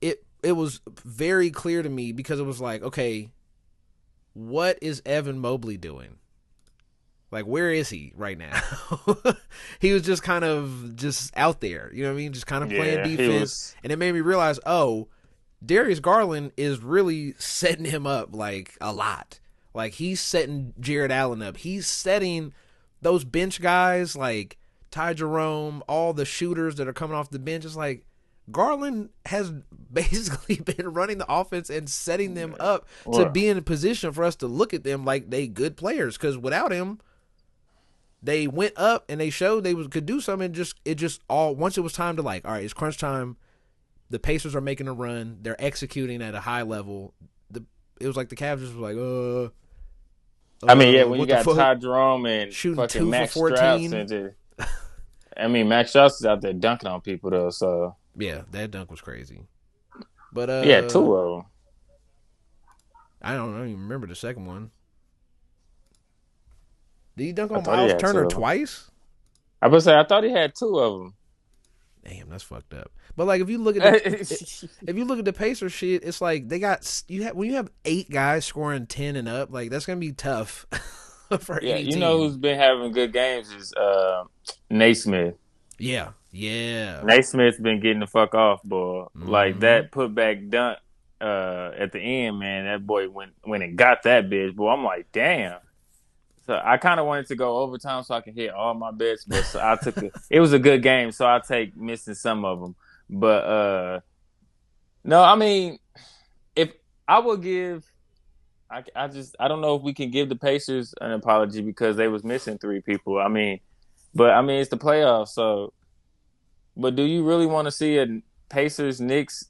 it was very clear to me because it was like, okay, what is Evan Mobley doing? Like, where is he right now? He was just kind of just out there, you know what I mean? Just kind of playing defense. And it made me realize, Darius Garland is really setting him up, like, a lot. Like, he's setting Jared Allen up. He's setting those bench guys, like Ty Jerome, all the shooters that are coming off the bench. It's like, Garland has basically been running the offense and setting them up to Well, be in a position for us to look at them like they good players. Because without him, they went up and they showed they could do something. It just all once it was time to like, all right, it's crunch time. The Pacers are making a run. They're executing at a high level. It was like the Cavs just was like, I mean, yeah, when you what the got fuck? Ty Jerome and Shooting fucking 2 for Max 14. Strauss and just, I mean, Max Strauss is out there dunking on people though, so Yeah, that dunk was crazy. But yeah, 2 of them. I don't even remember the second one. Did he dunk I on thought he Miles had 2 Turner of them. twice? I was say I thought he had 2 of them. Damn, that's fucked up. But like, if you look at the Pacers shit, it's like they got when you have 8 guys scoring 10 and up, like that's gonna be tough for Yeah, any you team. know who's been having good games is Naismith. Yeah. Naismith's been getting the fuck off, boy. Mm-hmm. Like that putback dunk at the end, man. That boy went and got that bitch, boy. I'm like, damn. So I kind of wanted to go overtime so I can hit all my bets, but so I took it. It was a good game, so I take missing some of them. But no, I mean, if I would give, I don't know if we can give the Pacers an apology because they was missing 3 people. I mean, it's the playoffs, so. But do you really want to see a Pacers Knicks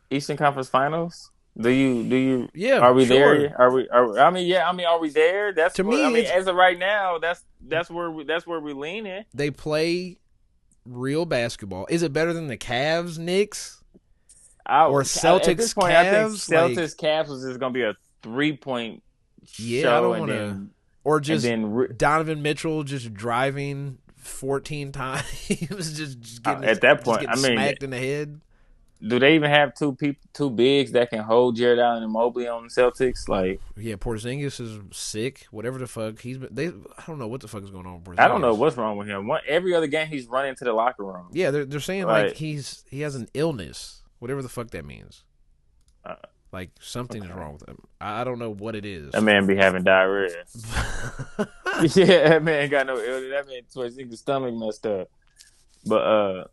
Eastern Conference Finals? Do you? Yeah. Are we sure. there? Are we? Are we there? That's to me. As of right now, that's where we're leaning. They play real basketball. Is it better than the Cavs Knicks or Celtics at this point, Cavs? I think Celtics Cavs was just gonna be a 3-point show, I don't want to. Or just Donovan Mitchell just driving 14 times, just getting at that point. I mean, smacked in the head. Do they even have 2 bigs that can hold Jared Allen and Mobley on the Celtics? Like, yeah, Porzingis is sick. Whatever the fuck he's been. I don't know what the fuck is going on with Porzingis. I don't know what's wrong with him. Every other game he's running to the locker room. Yeah, they're saying like he has an illness, whatever the fuck that means. Like something is wrong with him. I don't know what it is. That man be having diarrhea. Yeah, that man got no illness. That man Porzingis' stomach messed up. But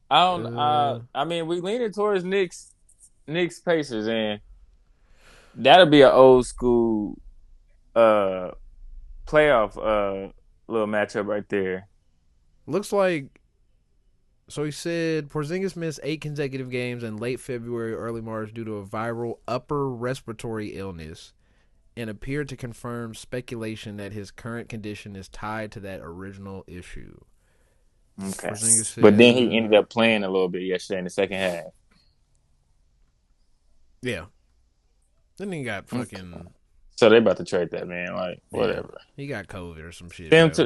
I don't. I mean, we leaning towards Knicks Pacers, and that'll be an old school playoff little matchup right there. Looks like. So he said Porzingis missed 8 consecutive games in late February, early March due to a viral upper respiratory illness, and appeared to confirm speculation that his current condition is tied to that original issue. Okay. But then he ended up playing a little bit yesterday in the second half. Yeah. Then he got fucking. So they about to trade that man, like whatever. He got COVID or some shit. Send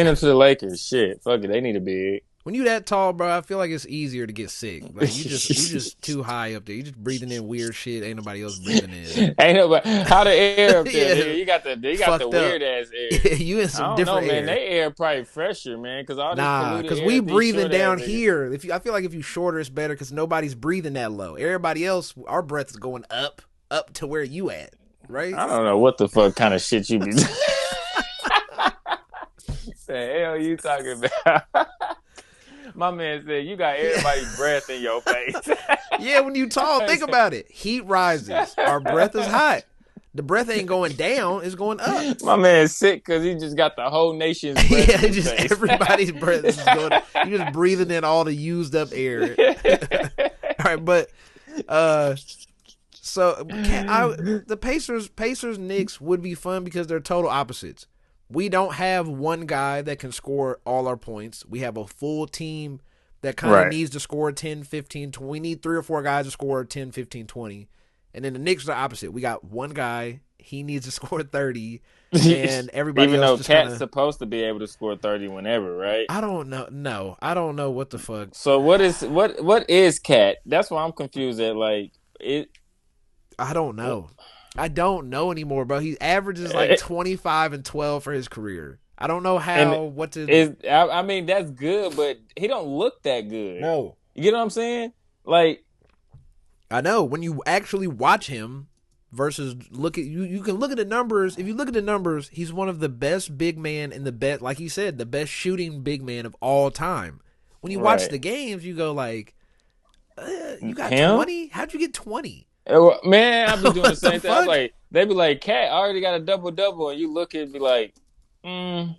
him to the Lakers. Shit, fuck it, they need a big. When you that tall, bro, I feel like it's easier to get sick. Like you just too high up there. You just breathing in weird shit. Ain't nobody else breathing in. Ain't nobody. How the air up there? Yeah. You got the weird ass air. Yeah, you in some different air. Man. They air probably fresher, man. Because we breathing down here. I feel like if you shorter, it's better because nobody's breathing that low. Everybody else, our breath is going up to where you at, right? I don't know what the fuck kind of shit you be. The hell you talking about? My man said you got everybody's breath in your face. Yeah, when you tall, think about it. Heat rises. Our breath is hot. The breath ain't going down; it's going up. My man's sick because he just got the whole nation's breath. Yeah, just everybody's breath is going. You just breathing in all the used up air. All right, but so the Pacers Knicks would be fun because they're total opposites. We don't have one guy that can score all our points. We have a full team that kind of needs to score 10, 15, 20. We need 3 or 4 guys to score 10, 15, 20. And then the Knicks are the opposite. We got one guy. He needs to score 30. And everybody Even else though Cat's supposed to be able to score 30 whenever, right? I don't know. No, I don't know what the fuck. So what is Cat? That's why I'm confused at I don't know. I don't know anymore, bro. He averages like 25 and 12 for his career. I don't know how. I mean, that's good, but he don't look that good. No, you get what I'm saying? Like, I know when you actually watch him versus look at you can look at the numbers. If you look at the numbers, he's one of the best big man in the best, like he said, the best shooting big man of all time. When you watch Right. the games, you go like, you got Him? 20? How'd you get 20? Man, I be doing the What the same thing. I'm fuck? like, they be like, Cat already got a double, and you look at it and be like, You're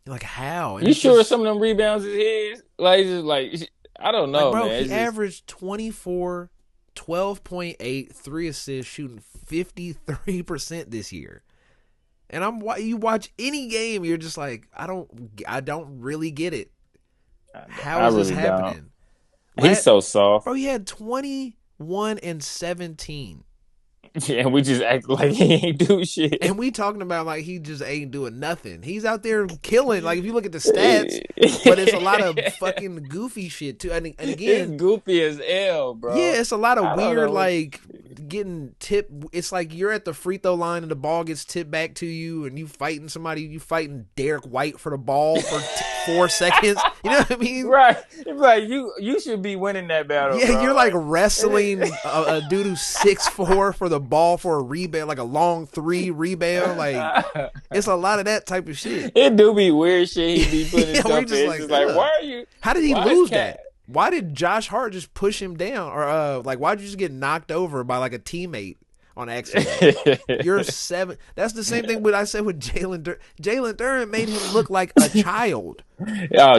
like, how? And you it's sure just some of them rebounds is his? Like, just like, I don't like, know, bro, man. he It's just, averaged 24, 12.8, 3 assists, shooting 53% this year. And you watch any game, you're just like, I don't really get it. How I is this really don't. happening? He's so soft. Bro, he had 21 and 17. Yeah, and we just act like he ain't do shit. And we talking about like he just ain't doing nothing. He's out there killing. Like if you look at the stats, but it's a lot of fucking goofy shit too. And It's again, goofy as hell, bro. yeah, it's a lot of I don't weird know. like getting tipped. It's like you're at the free throw line and the ball gets tipped back to you, and you fighting somebody. You fighting Derek White for the ball for 4 seconds. You know what I mean? Right. It's like you should be winning that battle. Yeah, bro. you're like wrestling a dude who's 6'4" for the ball for a rebound, like a long 3 rebound. Like it's a lot of that type of shit. It do be weird shit he be putting Yeah, stuff we in. just It's like, just like, ugh. why are you? How did he why lose is Cat- that? Why did Josh Hart just push him down, or like why'd you just get knocked over by like a teammate on accident? You're 7. That's the same thing I said with Jalen Duren. Jalen Duren made him look like a child. Oh,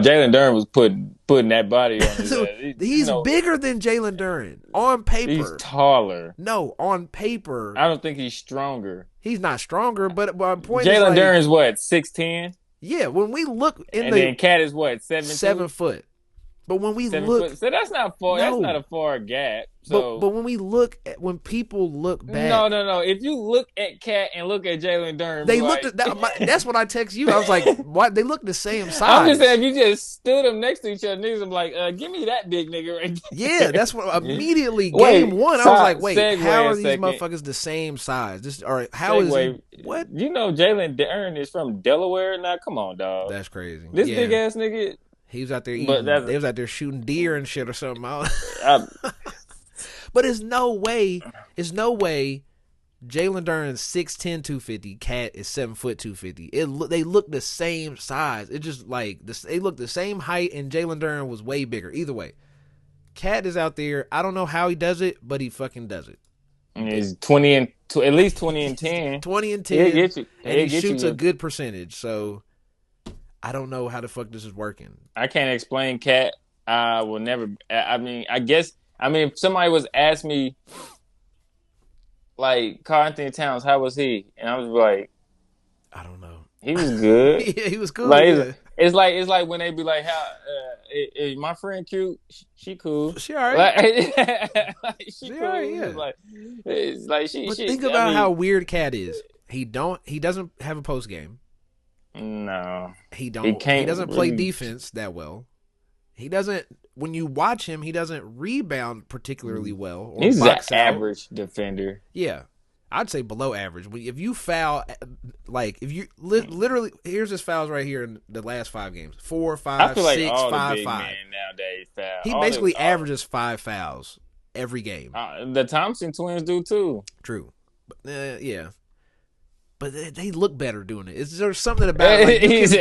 Jalen Duren was putting that body on his So ass. he's bigger than Jalen Duren on paper. He's taller. No, on paper, I don't think he's stronger. he's not stronger. But my point is Jalen like, Duren's what, 6'10"? yeah, when we look in And the then Cat is what, 7'2"? 7 foot, but when we 7 look, foot. So that's not far. No. That's not a far gap. So but when we look at when people look back, no. If you look at Cat and look at Jalen Duren, they be looked like, at that. That's what I text you. I was like, "What?" They look the same size. I'm just saying, if you just stood them next to each other, niggas, I'm like, give me that big nigga right there. Yeah, that's what immediately Wait, game one. I was like, "Wait, segue how a are these second. motherfuckers the same size?" This or how is Segue. he? What? You know Jalen Duren is from Delaware? Now, come on, dog. That's crazy. This Yeah. big ass nigga. He was out there But eating. that's- They was out there shooting deer and shit or something. I, But it's no way. Jalen Duren's 6'10", 250. Cat is 7 foot 250. They look the same size. It just like they look the same height, and Jalen Duren was way bigger. Either way, Cat is out there. I don't know how he does it, but he fucking does it. he's 20 and at least 20 and 10. 20 and 10, He'll get you. and He'll he get shoots you. a good percentage. So I don't know how the fuck this is working. I can't explain Cat. I will never. I mean, I guess. I mean, if somebody was asked me, like, Karl Anthony Towns, how was he? And I was like, I don't know. he was good. Yeah, he was cool. Like, Yeah. it's like when they be like, "How is my friend cute? She cool. She all right. Like, she She cool." all right, yeah. It's like she. But she, think I about mean, how weird Cat is. He doesn't have a post game. No, He can't doesn't play really- defense that well. He doesn't. When you watch him, he doesn't rebound particularly well. Or he's an box out. average defender. Yeah, I'd say below average. If you foul, like if you literally, here's his fouls right here in the last 5 games: 4, 5, I feel like 6, all 5, the big 5. men nowadays foul. He All basically the- averages 5 fouls every game. The Thompson twins do too. True, but, yeah. But they look better doing it. Is there something about like, you he's can-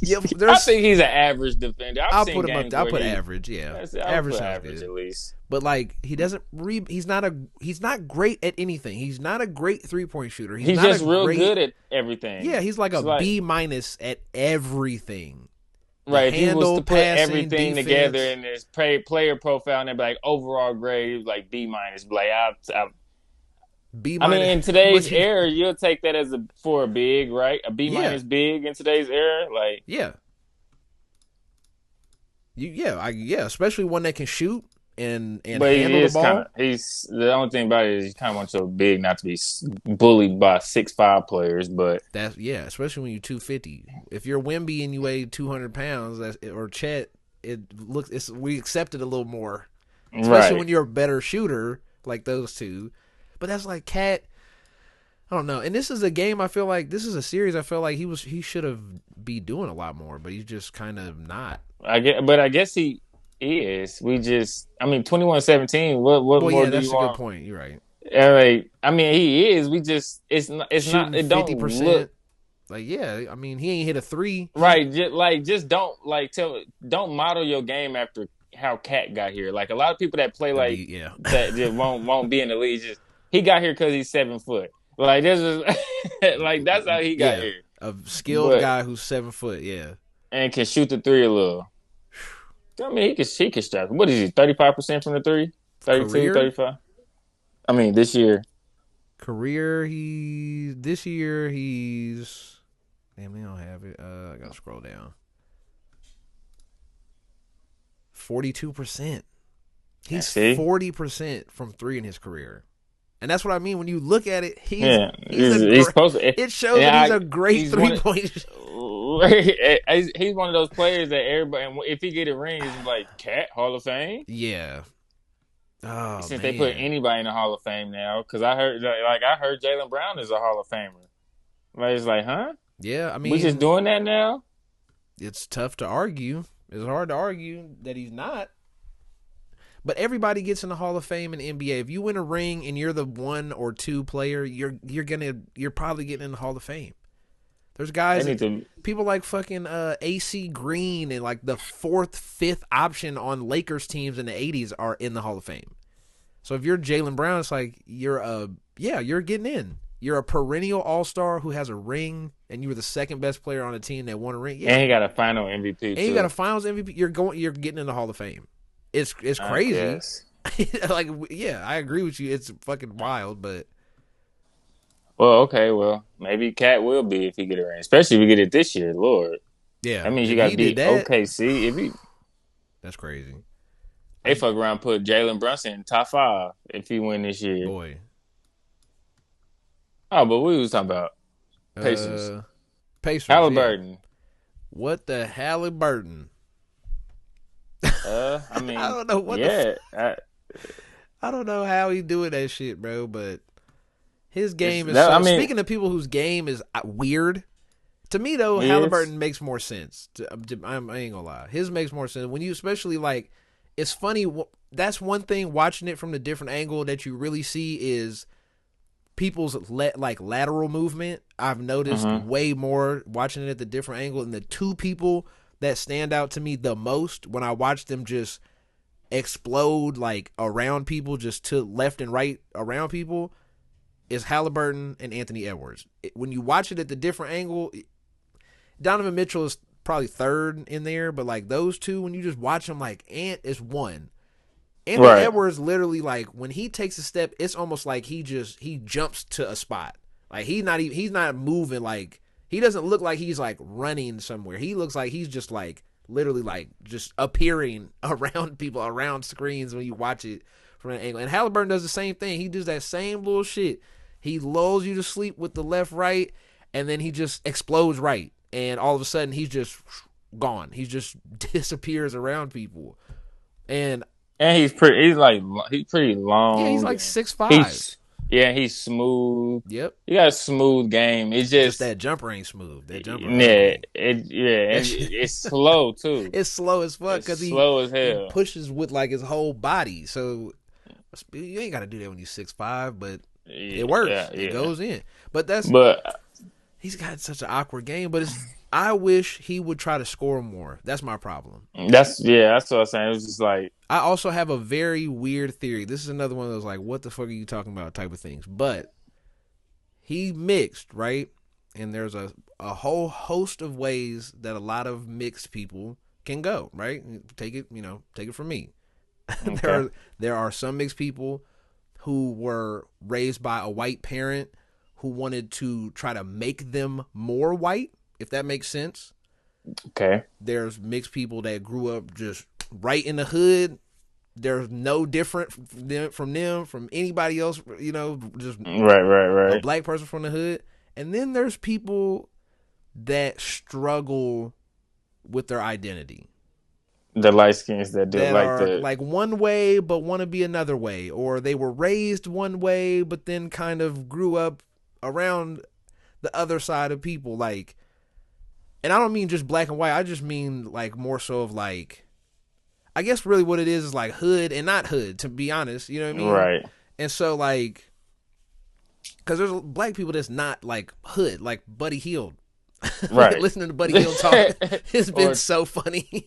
Yeah, I there's- think he's an average defender. I'll put him up. I'll put average. Yeah, I'll average put sounds average good. at least. But like he doesn't he's not great at anything. He's not a great 3-point shooter. He's not just a real great, good at everything. Yeah, he's like a It's like- B- at everything. Right, if he handle, was to put passing, everything defense. together in his player profile and be like overall grade, like B-. Like B-. I mean, in today's But you- era, you'll take that as for a big, right? A B- Yeah. big in today's era, like Yeah. Especially one that can shoot and but he handle the is ball. kind of. He's the only thing about it is he kind of wants so big not to be bullied by 6'5" players, but. Especially when you're 250. If you're Wemby and you weigh 200 pounds, or Chet, we accept it a little more. Especially Right. when you're a better shooter like those two. But that's like Cat. I don't know. And this is a game. I feel like this is a series. I feel like he should have be doing a lot more, but he's just kind of not. I guess he is. We just. I mean, 21-17. What Well, more yeah, do that's you a want? good point. You're right. Like, I mean, he is. We just. It's not. It don't Shooting look. 50%. Like, yeah, I mean, he ain't hit a three. Right, just don't model your game after how Cat got here. Like a lot of people that play That'd like be yeah. that just won't be in the league. Just he got here because he's 7 foot. Like this is like that's how he got Yeah, here. a skilled But guy who's 7 foot. Yeah, and can shoot the three a little. I mean, he can strike. What is he? 35% from the three? 32, career 35? I mean, this year. career. This year he's damn. They don't have it. I gotta scroll down. 42%. He's 40% from three in his career. And that's what I mean when you look at it. He's supposed to. It shows that he's a great 3-point. He's one of those players that everybody. And if he get a ring, he's like Cat Hall of Fame. Yeah. Oh, Since man. they put anybody in the Hall of Fame now, because I heard Jaylen Brown is a Hall of Famer. Like it's like, huh? Yeah, I mean, we just doing that now. It's tough to argue. It's hard to argue that he's not. But everybody gets in the Hall of Fame in the NBA. If you win a ring and you're the 1 or 2 player, you're probably getting in the Hall of Fame. There's guys, people like fucking AC Green and like the 4th, 5th option on Lakers teams in the 80s are in the Hall of Fame. So if you're Jaylen Brown, it's like you're getting in. You're a perennial all-star who has a ring, and you were the 2nd best player on a team that won a ring. Yeah. And he got a final MVP. And too. you got a Finals MVP. You're getting in the Hall of Fame. It's crazy. Like, yeah, I agree with you. It's fucking wild, but. Well, okay, maybe Cat will be if he get it ring, especially if he get it this year. Lord, yeah, that means you got to beat OKC. That's crazy. They fuck around, put Jalen Brunson in top 5 if he win this year. Boy. Oh, but we was talking about Pacers. Halliburton. Yeah. What the Halliburton? I mean, I don't know what. Yeah, I don't know how he doing that shit, bro. But his game is. Speaking of people whose game is weird, to me though, Halliburton makes more sense. I ain't gonna lie, his makes more sense when you, especially like, it's funny. That's one thing watching it from the different angle that you really see is people's lateral movement. I've noticed way more watching it at the different angle, and the two people that stand out to me the most when I watch them just explode like around people, just to left and right around people, is Halliburton and Anthony Edwards. When you watch it at the different angle, Donovan Mitchell is probably 3rd in there, but like those two, when you just watch them, like Ant is 1. Anthony Edwards literally, like when he takes a step, it's almost like he jumps to a spot. Like he's not moving, like he doesn't look like he's like running somewhere. He looks like he's just like literally like just appearing around people, around screens when you watch it from an angle. And Halliburton does the same thing. He does that same little shit. He lulls you to sleep with the left, right, and then he just explodes right. And all of a sudden he's just gone. He just disappears around people. And he's pretty long. Yeah, he's like 6'5". He's smooth. Yep. He got a smooth game. It's just that jumper ain't smooth. That jumper. It's slow too. It's slow as fuck because slow as hell. He pushes with like his whole body. So you ain't got to do that when you're 6'5", but it works. It goes in. But he's got such an awkward game. But I wish he would try to score more. That's my problem. That's what I'm saying. It was just like, I also have a very weird theory. This is another one of those like, what the fuck are you talking about type of things. But he mixed, right? And there's a whole host of ways that a lot of mixed people can go, right? Take it from me. Okay. There are some mixed people who were raised by a white parent who wanted to try to make them more white, if that makes sense. Okay. There's mixed people that grew up just right in the hood. There's no different from them, from anybody else, just right. A black person from the hood. And then there's people that struggle with their identity. The light skins that do like one way but want to be another way, or they were raised one way but then kind of grew up around the other side of people, like. And I don't mean just black and white. I just mean like more so of like, I guess really what it is like hood and not hood, to be honest. You know what I mean? Right. And so like, because there's black people that's not like hood, like Buddy Hield. Right. Listening to Buddy Hield talk has been Or so funny.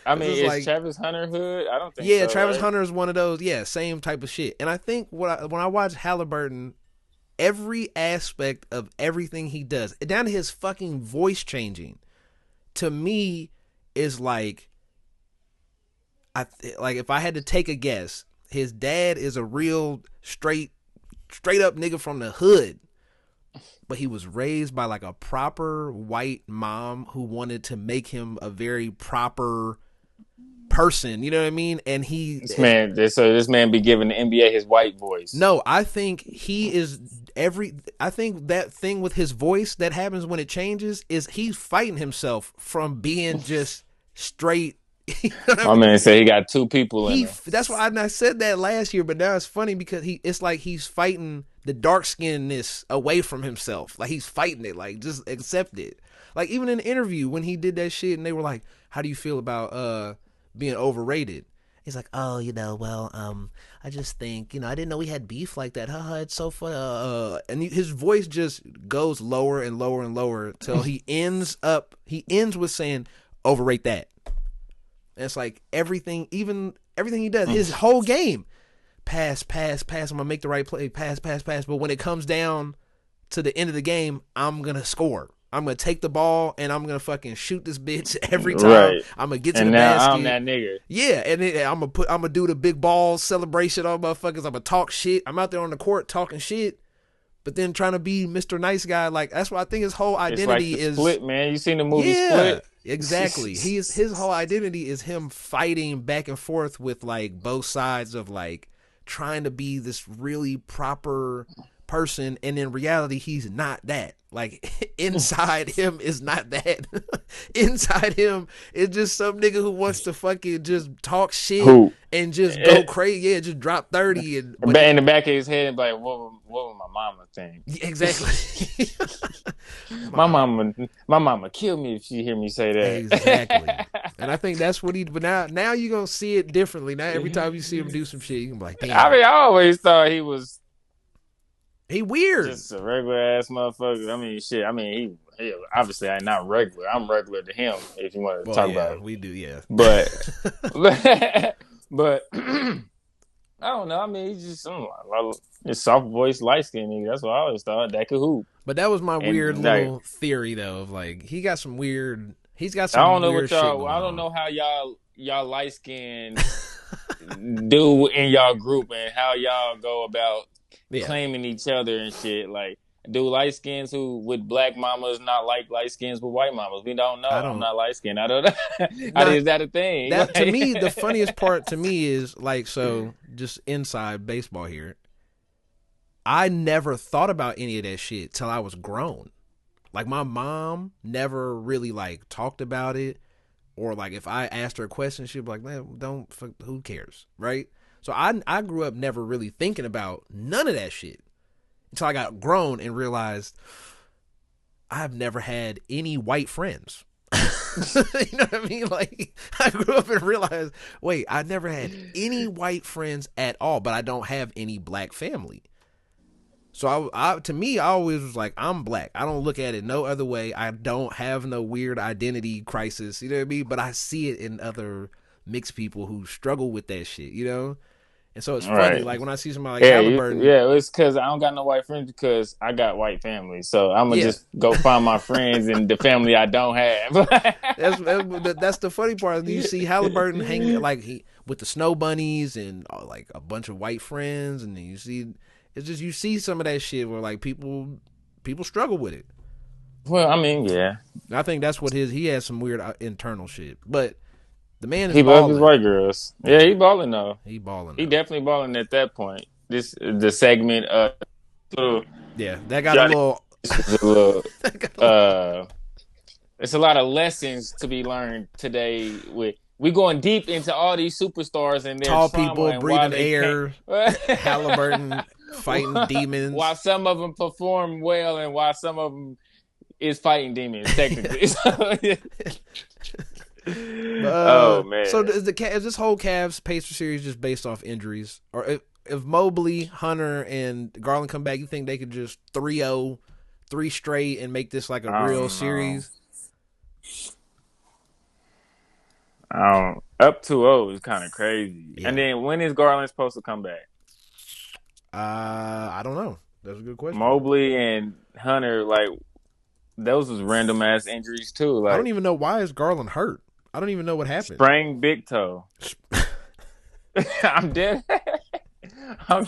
I mean, It's is like, Travis Hunter hood? I don't think yeah, so, Travis right? Hunter is one of those. Yeah, same type of shit. And I think when I watch Halliburton, every aspect of everything he does, down to his fucking voice changing, to me is like, like if I had to take a guess, his dad is a real straight up nigga from the hood, but he was raised by like a proper white mom who wanted to make him a very proper person. You know what I mean? And This man be giving the NBA his white voice. no, I think he is I think that thing with his voice that happens when it changes is he's fighting himself from being just straight. You know My man said he got two people in him. That's why I said that last year, but now it's funny because it's like he's fighting the dark skinnedness away from himself. Like he's fighting it, like just accept it. Like even in the interview when he did that shit and they were like, how do you feel about being overrated? He's like, oh, well, I just think, I didn't know we had beef like that. Haha, it's so fun. And his voice just goes lower and lower and lower till he ends with saying, overrate that. And it's like everything he does, his whole game, pass, I'm gonna make the right play, pass. But when it comes down to the end of the game, I'm gonna score. I'm gonna take the ball and I'm gonna fucking shoot this bitch every time. Right. I'm gonna get to the basket. I'm that nigga. Yeah, and then I'm gonna do the big ball celebration on motherfuckers. I'm gonna talk shit. I'm out there on the court talking shit, but then trying to be Mr. Nice Guy. Like that's what I think his whole identity is. Split, man. You seen the movie Split? Exactly. His whole identity is him fighting back and forth with like both sides of like trying to be this really proper person, and in reality he's not that. Like inside him is not that. Inside him is just some nigga who wants to fucking just talk shit and just go crazy. Yeah, just drop 30 and in the back of his head like what would my mama think? Exactly. my mama kill me if she hear me say that. Exactly. And I think that's what but now you're gonna see it differently. Now every time you see him do some shit, you can be like, damn. I mean, I always thought he was weird. Just a regular ass motherfucker. I mean, shit. I mean, he obviously I'm not regular. I'm regular to him. If you want to talk about it, we do, yeah. But I don't know. I mean, he's just soft voice, light skinned nigga. That's what I always thought. That could hoop. But that was my weird little theory though. Of like he got some weird. He's got some. I don't know what y'all. I don't know how y'all light skinned do in y'all group and how y'all go about. Yeah. Claiming each other and shit. Like, do light skins who with black mamas not like light skins with white mamas? We don't know. I'm not light skinned. I don't know. Is that a thing? That to me, the funniest part to me is like, so just inside baseball here. I never thought about any of that shit till I was grown. Like my mom never really like talked about it, or like if I asked her a question, she'd be like, "Man, who cares?" Right? So I grew up never really thinking about none of that shit until I got grown and realized I've never had any white friends. You know what I mean? Like I grew up and realized, wait, I never had any white friends at all, but I don't have any black family. So to me, I always was like, I'm black. I don't look at it no other way. I don't have no weird identity crisis. You know what I mean? But I see it in other mixed people who struggle with that shit, you know? And so it's funny, like when I see somebody like Halliburton. It's because I don't got no white friends because I got white family. So I'm going to just go find my friends and the family I don't have. That's the funny part. You see Halliburton hanging like with the snow bunnies and like a bunch of white friends. And then you see some of that shit where like people struggle with it. Well, I mean, yeah. I think that's what he has some weird internal shit. But the man is he loves his white girls. Yeah, he balling though. He definitely balling at that point. The segment that got a little it's a lot of lessons to be learned today with we going deep into all these superstars and their tall people breathing air, Halliburton fighting demons. While some of them perform well and while some of them is fighting demons technically. Oh man! So is this whole Cavs Pacers series just based off injuries, or if Mobley, Hunter, and Garland come back, you think they could just 3-0 3 straight and make this like a I real don't know. series? Up 2-0 is kind of crazy. Yeah. And then when is Garland supposed to come back? I don't know. That's a good question. Mobley and Hunter, like those was random ass injuries too. I don't Like even know why is Garland hurt. I don't even know what happened. sprained big toe. I'm dead. I'm,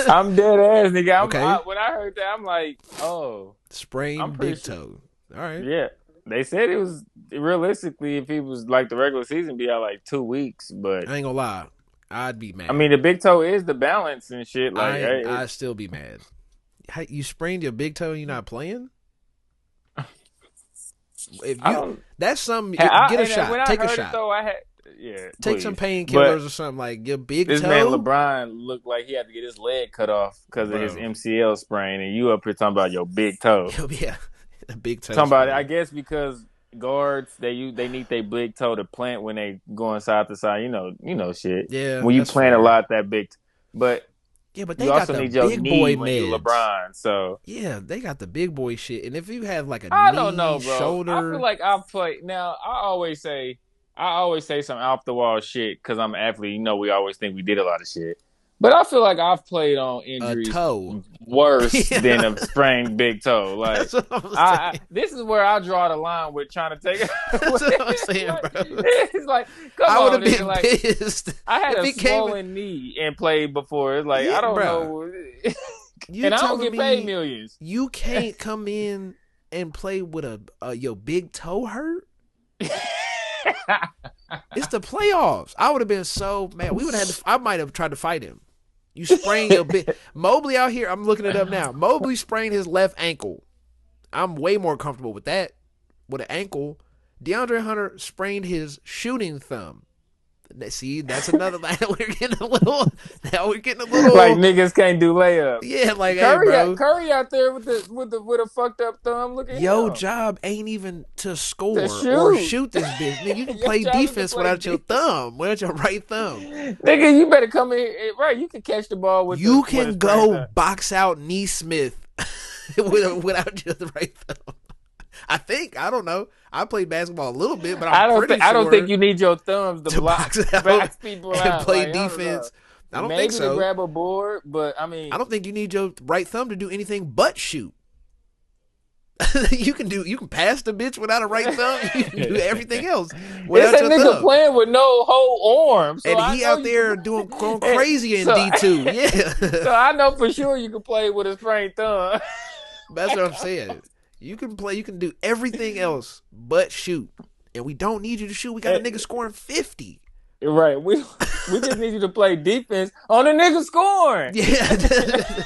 I'm dead ass nigga. Okay. When I heard that, I'm like, oh, I'm Sprained pretty big sure. toe. All right. Yeah, they said it was realistically if he was like the regular season, be out like 2 weeks. But I ain't gonna lie. I'd be mad. I mean, the big toe is the balance and shit. Like, I'd still be mad. How, you sprained your big toe and you're not playing? If I you, don't. that's something. Hey, Get a shot. When I Take a heard shot. it though, I had Take please. some painkillers But or something like your big this toe. man LeBron looked like he had to get his leg cut off because of his Bro. MCL sprain, and you up here talking about your big toe. Yeah, a big toe. Talking about it, sprain. I guess because guards they need their big toe to plant when they going side to side. You know shit. Yeah, When you that's plant fair. a lot that big, but Yeah, but they you got also the need your big knee boy when you meds. LeBron. So Yeah, they got the big boy shit. And if you have like a I knee, don't know, bro. shoulder, I feel like I've played. Now I always say some off the wall shit because I'm an athlete. You know, we always think we did a lot of shit. But I feel like I've played on a injuries toe. worse Yeah. than a sprained big toe. Like That's what I'm saying. this is where I draw the line with trying to take it. That's what I'm saying, Like, bro. it's like, come I would on, have nigga. been Like, pissed. I had if a he came swollen knee and played before. It's like Yeah, I don't bro. know, You and I don't telling get paid me millions. you can't come in and play with your big toe hurt? It's the playoffs. I would have been so mad. We would have had to, I might have tried to fight him. You sprained your big Mobley out here. I'm looking it up now. Mobley sprained his left ankle. I'm way more comfortable with that. With an ankle. DeAndre Hunter sprained his shooting thumb. See, that's another. We're getting a little. Now we're getting a little. Like niggas can't do layups. Yeah, like Curry, hey, bro. Curry out there with a fucked up thumb. Look at Your him. job ain't even to score To or shoot. shoot this bitch. Nigga, you can Your play job is to defense play without your thumb, without your right thumb. Nigga, you better come in. Right, you can catch the ball with. You with can a go sprained thumb. box out Neesmith without your right thumb. I think. I don't know. I played basketball a little bit, but I don't think you need your thumbs to block box out box people and out. play Like, defense. I don't Maybe think so. to grab a board, but I mean, I don't think you need your right thumb to do anything but shoot. you can pass the bitch without a right thumb. You can do everything else without it's a your nigga thumb. playing with no whole arm, so And he out there going crazy in D2. Yeah. So I know for sure you can play with a sprained thumb. That's what I'm saying. You can play. You can do everything else but shoot. And we don't need you to shoot. We got a nigga scoring 50. Right. We just need you to play defense on the nigga scoring. Yeah.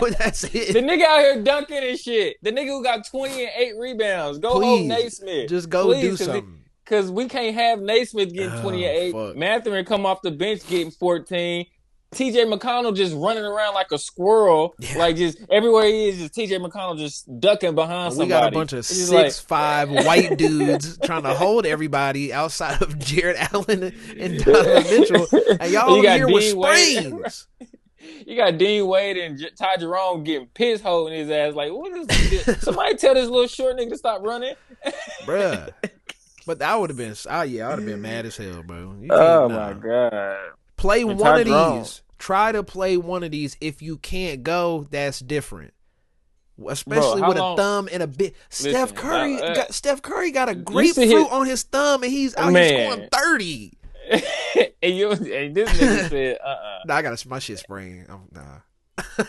Well, that's it. The nigga out here dunking and shit. The nigga who got 20 and 8 rebounds. Go hold Naismith. Just go do something. Because we can't have Naismith getting 20 and 8. Fuck. Mathurin come off the bench getting 14. TJ McConnell just running around like a squirrel. Yeah. Like just everywhere he is, just TJ McConnell just ducking behind somebody. We got a bunch of 6'5" white dudes trying to hold everybody outside of Jared Allen and Donovan Mitchell. And y'all over here with sprains. You got Dean Wade and Ty Jerome getting piss holding his ass. Like, what is this? Somebody tell this little short nigga to stop running. Bruh. But I would have been, I would have been mad as hell, bro. My God. Play And one of Jerome. these. Try to play one of these. If you can't go, that's different. Especially with a thumb and a bit. Steph Curry got a grapefruit on his thumb, and he's out here scoring 30. and this nigga said, Nah, I got my shit sprained. Nah.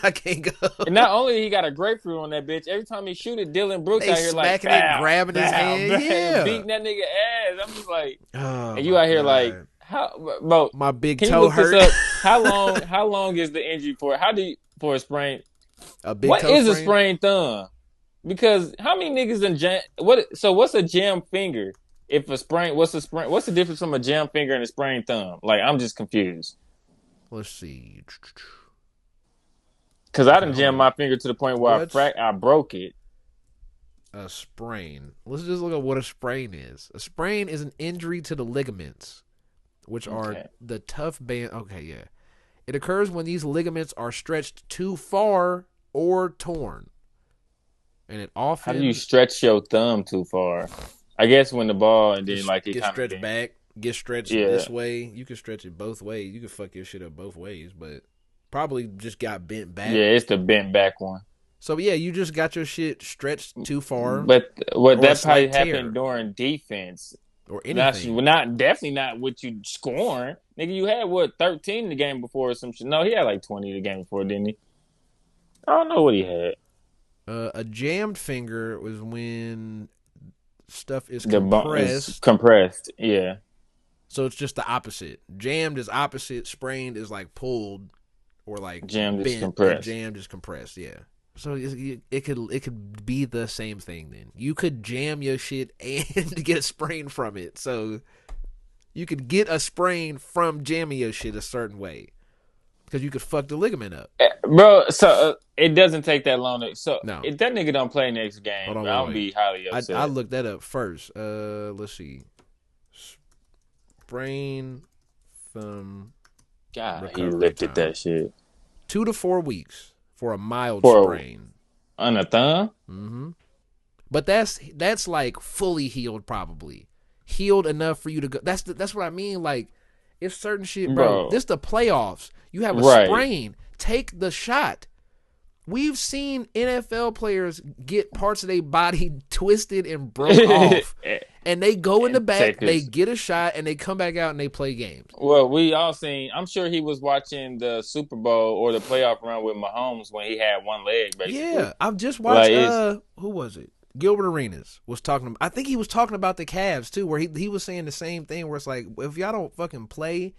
I can't go. And not only he got a grapefruit on that bitch, every time he shoot it, Dylan Brooks out here like smacking it, grabbing his hand, yeah, beating that nigga ass. I'm just like, oh, and you out here God. like, how, bro? My big can toe you look hurt. This up? How long is the injury for? For a sprain? A big what toe is sprain? a sprained thumb? Because how many niggas in jam? So what's a jam finger? If a sprain, what's a sprain? What's the difference from a jam finger and a sprained thumb? Like, I'm just confused. Let's see. Because I done jammed my finger to the point where I broke it. A sprain. Let's just look at what a sprain is. A sprain is an injury to the ligaments, which are the tough band. Okay, yeah. It occurs when these ligaments are stretched too far or torn. And it How often do you stretch your thumb too far? I guess when the ball and then like it get kind of stretched back, get stretched yeah. this way. You can stretch it both ways. You can fuck your shit up both ways, but probably just got bent back. Yeah, it's the bent back one. So yeah, you just got your shit stretched too far, But what or a that probably slight tear, happened during defense. or anything. Not definitely not what you scoring. Nigga, you had what 13 the game before or some shit. No, he had like 20 the game before, didn't he? I don't know what he had. A jammed finger was when stuff is The bone is compressed. compressed. Yeah. So it's just the opposite. Jammed is opposite. Sprained is like pulled or like Jammed is bent. compressed. And jammed is compressed. Yeah. So it could be the same thing. Then you could jam your shit and get a sprain from it. So you could get a sprain from jamming your shit a certain way because you could fuck the ligament up. Bro, so it doesn't take that long. So No. if that nigga don't play next game, Hold on, I'll wait. be highly upset. I looked that up first. Let's see. Sprain thumb. God, he recovery lifted time. that shit. 2 to 4 weeks for a mild For sprain. on a thumb? Mm-hmm. But that's like fully healed, probably healed enough for you to go. That's what I mean. Like, if certain shit, bro. This the playoffs. You have a sprain. Take the shot. We've seen NFL players get parts of their body twisted and broke off, and they go in the back, they get a shot, and they come back out and they play games. Well, we all seen. I'm sure he was watching the Super Bowl or the playoff run with Mahomes when he had one leg, basically. Yeah, I've just watched. Who was it? Gilbert Arenas was talking. I think he was talking about the Cavs too, where he was saying the same thing. Where it's like, if y'all don't fucking play.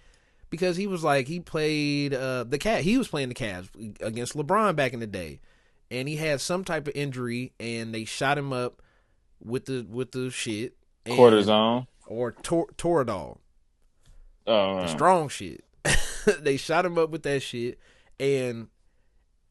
Because he was like, he played the Cavs. He was playing the Cavs against LeBron back in the day, and he had some type of injury, and they shot him up with the shit, cortisone or Toradol, the strong shit. They shot him up with that shit, and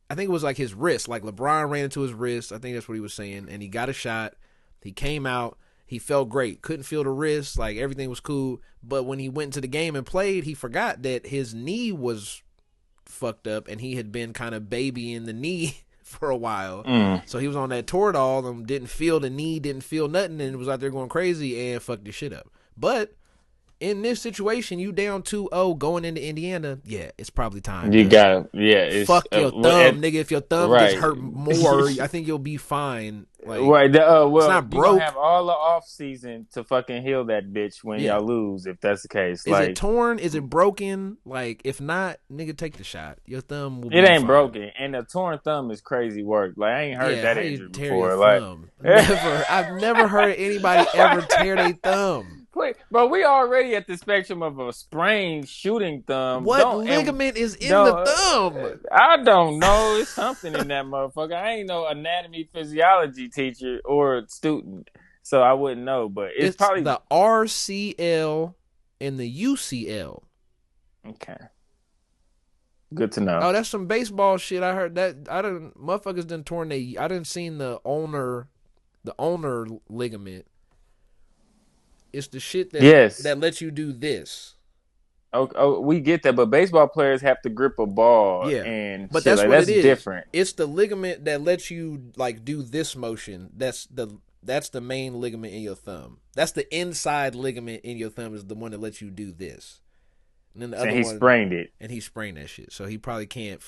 I think it was like his wrist. Like LeBron ran into his wrist. I think that's what he was saying, and he got a shot. He came out. He felt great. Couldn't feel the wrist. Like, everything was cool. But when he went into the game and played, he forgot that his knee was fucked up and he had been kind of babying the knee for a while. So he was on that Toradol and didn't feel the knee, didn't feel nothing, and was out there going crazy and fucked his shit up. But in this situation, you down 2-0 going into Indiana, yeah, it's probably time. You got it's, fuck your thumb, nigga. If your thumb gets hurt more, I think you'll be fine. Like, right. Well, it's not broke. You have all the off season to fucking heal that bitch when y'all lose, if that's the case. Is it torn? Is it broken? Like, if not, nigga, take the shot. Your thumb will be It ain't fine. broken. And the torn thumb is crazy work. Like, I ain't heard that injury before. Like, I've never heard anybody ever tear their thumb. But we already at the spectrum of a sprained shooting thumb. What ligament is in the thumb? I don't know. It's something in that motherfucker. I ain't no anatomy physiology teacher or student, so I wouldn't know. But it's probably the RCL and the UCL. Okay. Good to know. Oh, that's some baseball shit. I heard that. Motherfuckers done torn I didn't seen the ulnar ligament. It's the shit that lets you do this. Oh, we get that, but baseball players have to grip a ball. Yeah, and but shit that's what that's it is. Different. It's the ligament that lets you like do this motion. That's the main ligament in your thumb. That's the inside ligament in your thumb is the one that lets you do this. And then the other one, sprained it, and he sprained that shit. So he probably can't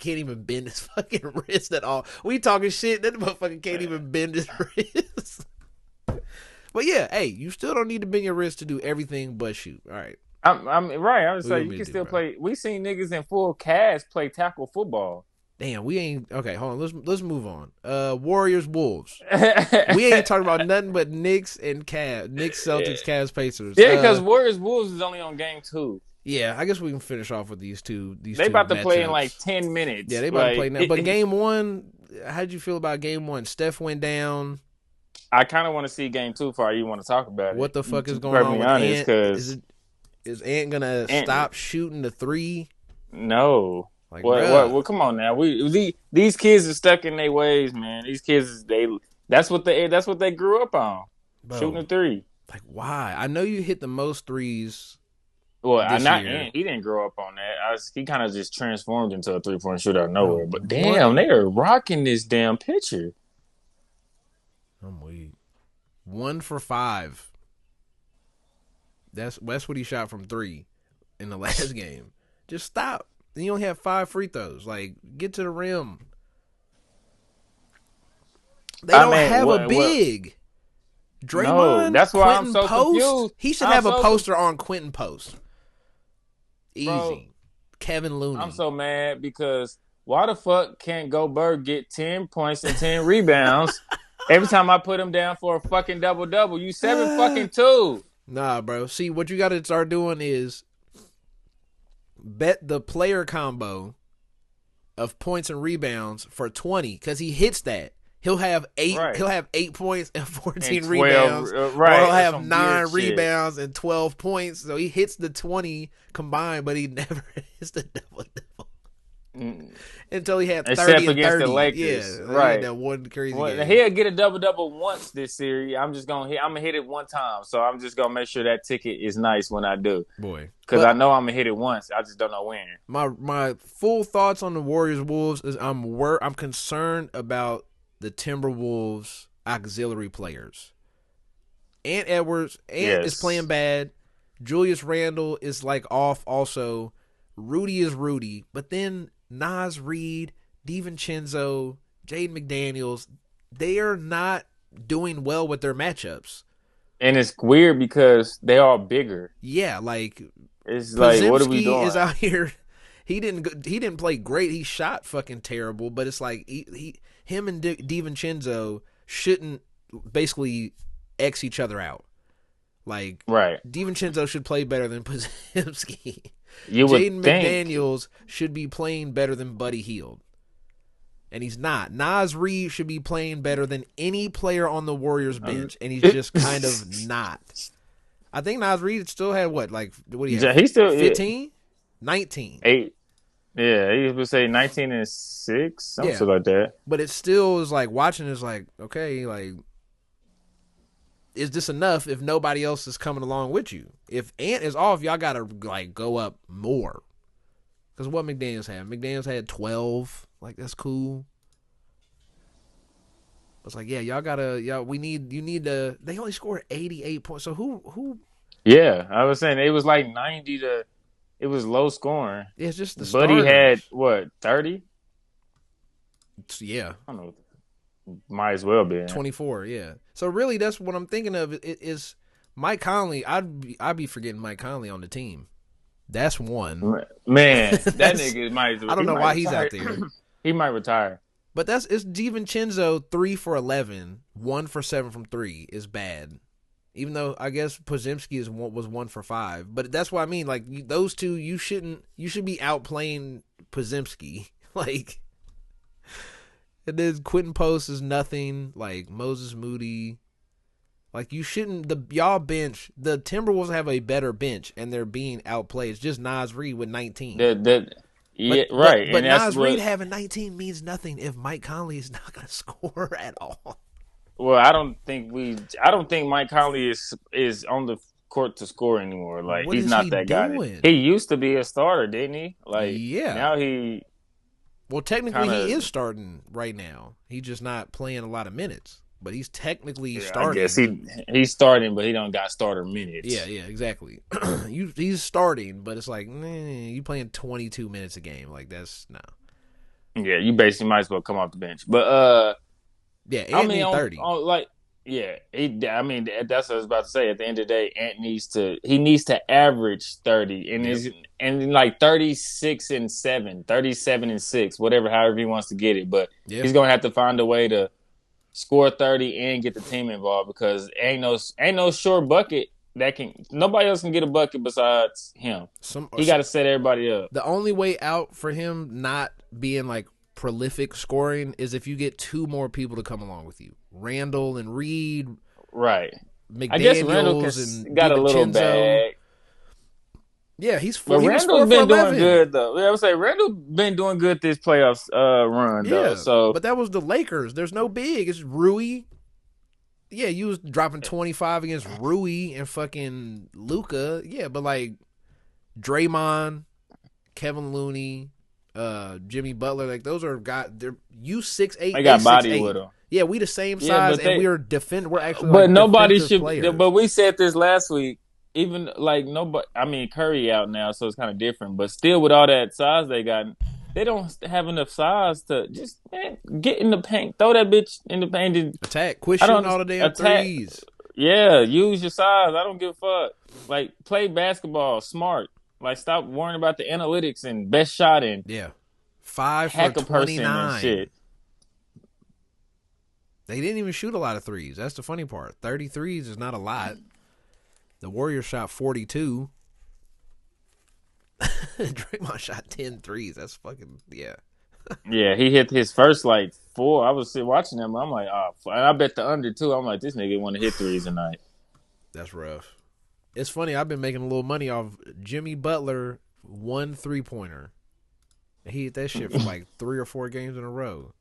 even bend his fucking wrist at all. We talking shit. That motherfucker can't even bend his wrist. But yeah, hey, you still don't need to bend your wrist to do everything but shoot. All right. I'm right. I was saying you can still play. We seen niggas in full cast play tackle football. Damn, we ain't okay. Hold on, let's move on. Warriors, Wolves. We ain't talking about nothing but Knicks and Cavs. Knicks, Celtics, Cavs, Pacers. Yeah, because Warriors, Wolves is only on game 2. Yeah, I guess we can finish off with these two. They about to play in like 10 minutes. Yeah, they about to play now. But game 1, how'd you feel about game 1? Steph went down. I kind of want to see game 2 before you want to talk about it. What the fuck is going on with Ant? Is Ant gonna stop shooting the 3? No. Like, well, come on now. These kids are stuck in their ways, man. These kids, that's what they grew up on. Bro, shooting the 3. Like, why? I know you hit the most threes Well, this not year. he didn't grow up on that. He kind of just transformed into a 3-point shooter out of Bro, nowhere. But damn, they are rocking this damn pitcher. I'm weak. 1 for 5. That's what he shot from 3 in the last game. Just stop. Then you only have 5 free throws. Like, get to the rim. They don't have a big. Draymond, No, that's why I'm Quentin so Post. confused. He should have a poster on Quentin Post. Easy. Bro, Kevin Looney. I'm so mad because why the fuck can't Gobert get 10 points and 10 rebounds every time I put him down for a fucking double-double? You 7-2. Nah, bro. See, what you got to start doing is bet the player combo of points and rebounds for 20 because he hits that. He'll have 8. Right. He'll have 8 points and 14 and 12, rebounds. Right. Or he'll have 9 rebounds and 12 points. So he hits the 20 combined, but he never hits the double-double. Until he had 30 Except and against 30. The Lakers. Yeah, right. That one crazy game. He'll get a double-double once this series. I'm gonna hit it one time. So I'm just gonna make sure that ticket is nice when I do. Boy. Because I know I'm gonna hit it once. I just don't know when. My full thoughts on the Warriors Wolves is I'm concerned about the Timberwolves auxiliary players. Ant Edwards is playing bad. Julius Randle is like off also. Rudy is Rudy. But then Naz Reid, DiVincenzo, Jaden McDaniels, they are not doing well with their matchups. And it's weird because they are bigger. Yeah, like it's like what are we doing? Is out here. He didn't play great. He shot fucking terrible, but it's like him and DiVincenzo shouldn't basically X each other out. Like, right. DiVincenzo should play better than Podziemski. Jaden McDaniels should be playing better than Buddy Hield. And he's not. Naz Reid should be playing better than any player on the Warriors bench, and he's just kind of not. I think Naz Reid still had what do you have? He's still 15? 19. 8. Yeah, he would say 19 and 6, something like that. But it still is like watching is like, okay, like is this enough if nobody else is coming along with you? If Ant is off, y'all gotta like go up more. Because what McDaniels had? McDaniels had 12. Like, that's cool. It's like, yeah, you need to. They only scored 88 points. So who? Yeah, I was saying it was like 90 to. It was low scoring. It's just the Buddy starters. had what 30? Yeah, I don't know. Might as well be 24. Yeah. So really, that's what I'm thinking of. It is Mike Conley. I'd be forgetting Mike Conley on the team. That's one. Man, that nigga might. I don't know why he's out there. He might retire. But it's DiVincenzo 3 for 11, 1 for 7 from 3 is bad. Even though I guess Podziemski was 1 for 5, but that's what I mean. Like those two, you should be outplaying Podziemski. Like, and then Quentin Post is nothing. Like Moses Moody. Like, you shouldn't. Y'all bench. The Timberwolves have a better bench, and they're being outplayed. It's just Naz Reid with 19. Yeah, right. But Naz Reid having 19 means nothing if Mike Conley is not going to score at all. Well, I don't think Mike Conley is on the court to score anymore. Like, he's not that guy. He used to be a starter, didn't he? Like, yeah. Now he. Well, technically, he is starting right now. He's just not playing a lot of minutes. But he's technically starting. I guess he's starting, but he don't got starter minutes. Yeah, exactly. He's starting, but it's like, you playing 22 minutes a game. Like, that's no. Yeah, you basically might as well come off the bench. But yeah, Ant needs 30. That's what I was about to say. At the end of the day, Ant needs to average 30 and like 36 and 7, 37 and 6, however he wants to get it. But he's gonna have to find a way to score 30 and get the team involved because ain't no short bucket nobody else can get a bucket besides him. He got to set everybody up. The only way out for him not being like prolific scoring is if you get 2 more people to come along with you, Randall and Reed. Right. McDaniels, I guess Randall got a little bag. Yeah, he's Randall's been doing good though. I would say Randall been doing good this playoffs run though. So, but that was the Lakers. There's no big. It's Rui. Yeah, you was dropping 25 against Rui and fucking Luka. Yeah, but like Draymond, Kevin Looney, Jimmy Butler, like those are they're you 6'8", They they got body 6'8". with them. Yeah, we the same Yeah, size, but and they. we're actually But like nobody defensive should. players. But we said this last week. Even like nobody. I mean, Curry out now, so it's kind of different. But still, with all that size they got, they don't have enough size to just get in the paint, throw that bitch in the paint. And, Attack, quit I shooting don't all the damn attack. threes. Yeah, use your size. I don't give a fuck. Like play basketball, smart. Like stop worrying about the analytics and best shot and Yeah, 5 for hack a person and 29. shit. They didn't even shoot a lot of threes. That's the funny part. 33s is not a lot. The Warriors shot 42. Draymond shot 10 threes. That's fucking, yeah. Yeah, he hit his first like 4. I was watching him. I'm like, oh, and I bet the under too. I'm like, this nigga want to hit threes tonight. That's rough. It's funny. I've been making a little money off Jimmy Butler 1 3-pointer. He hit that shit for like 3 or 4 games in a row.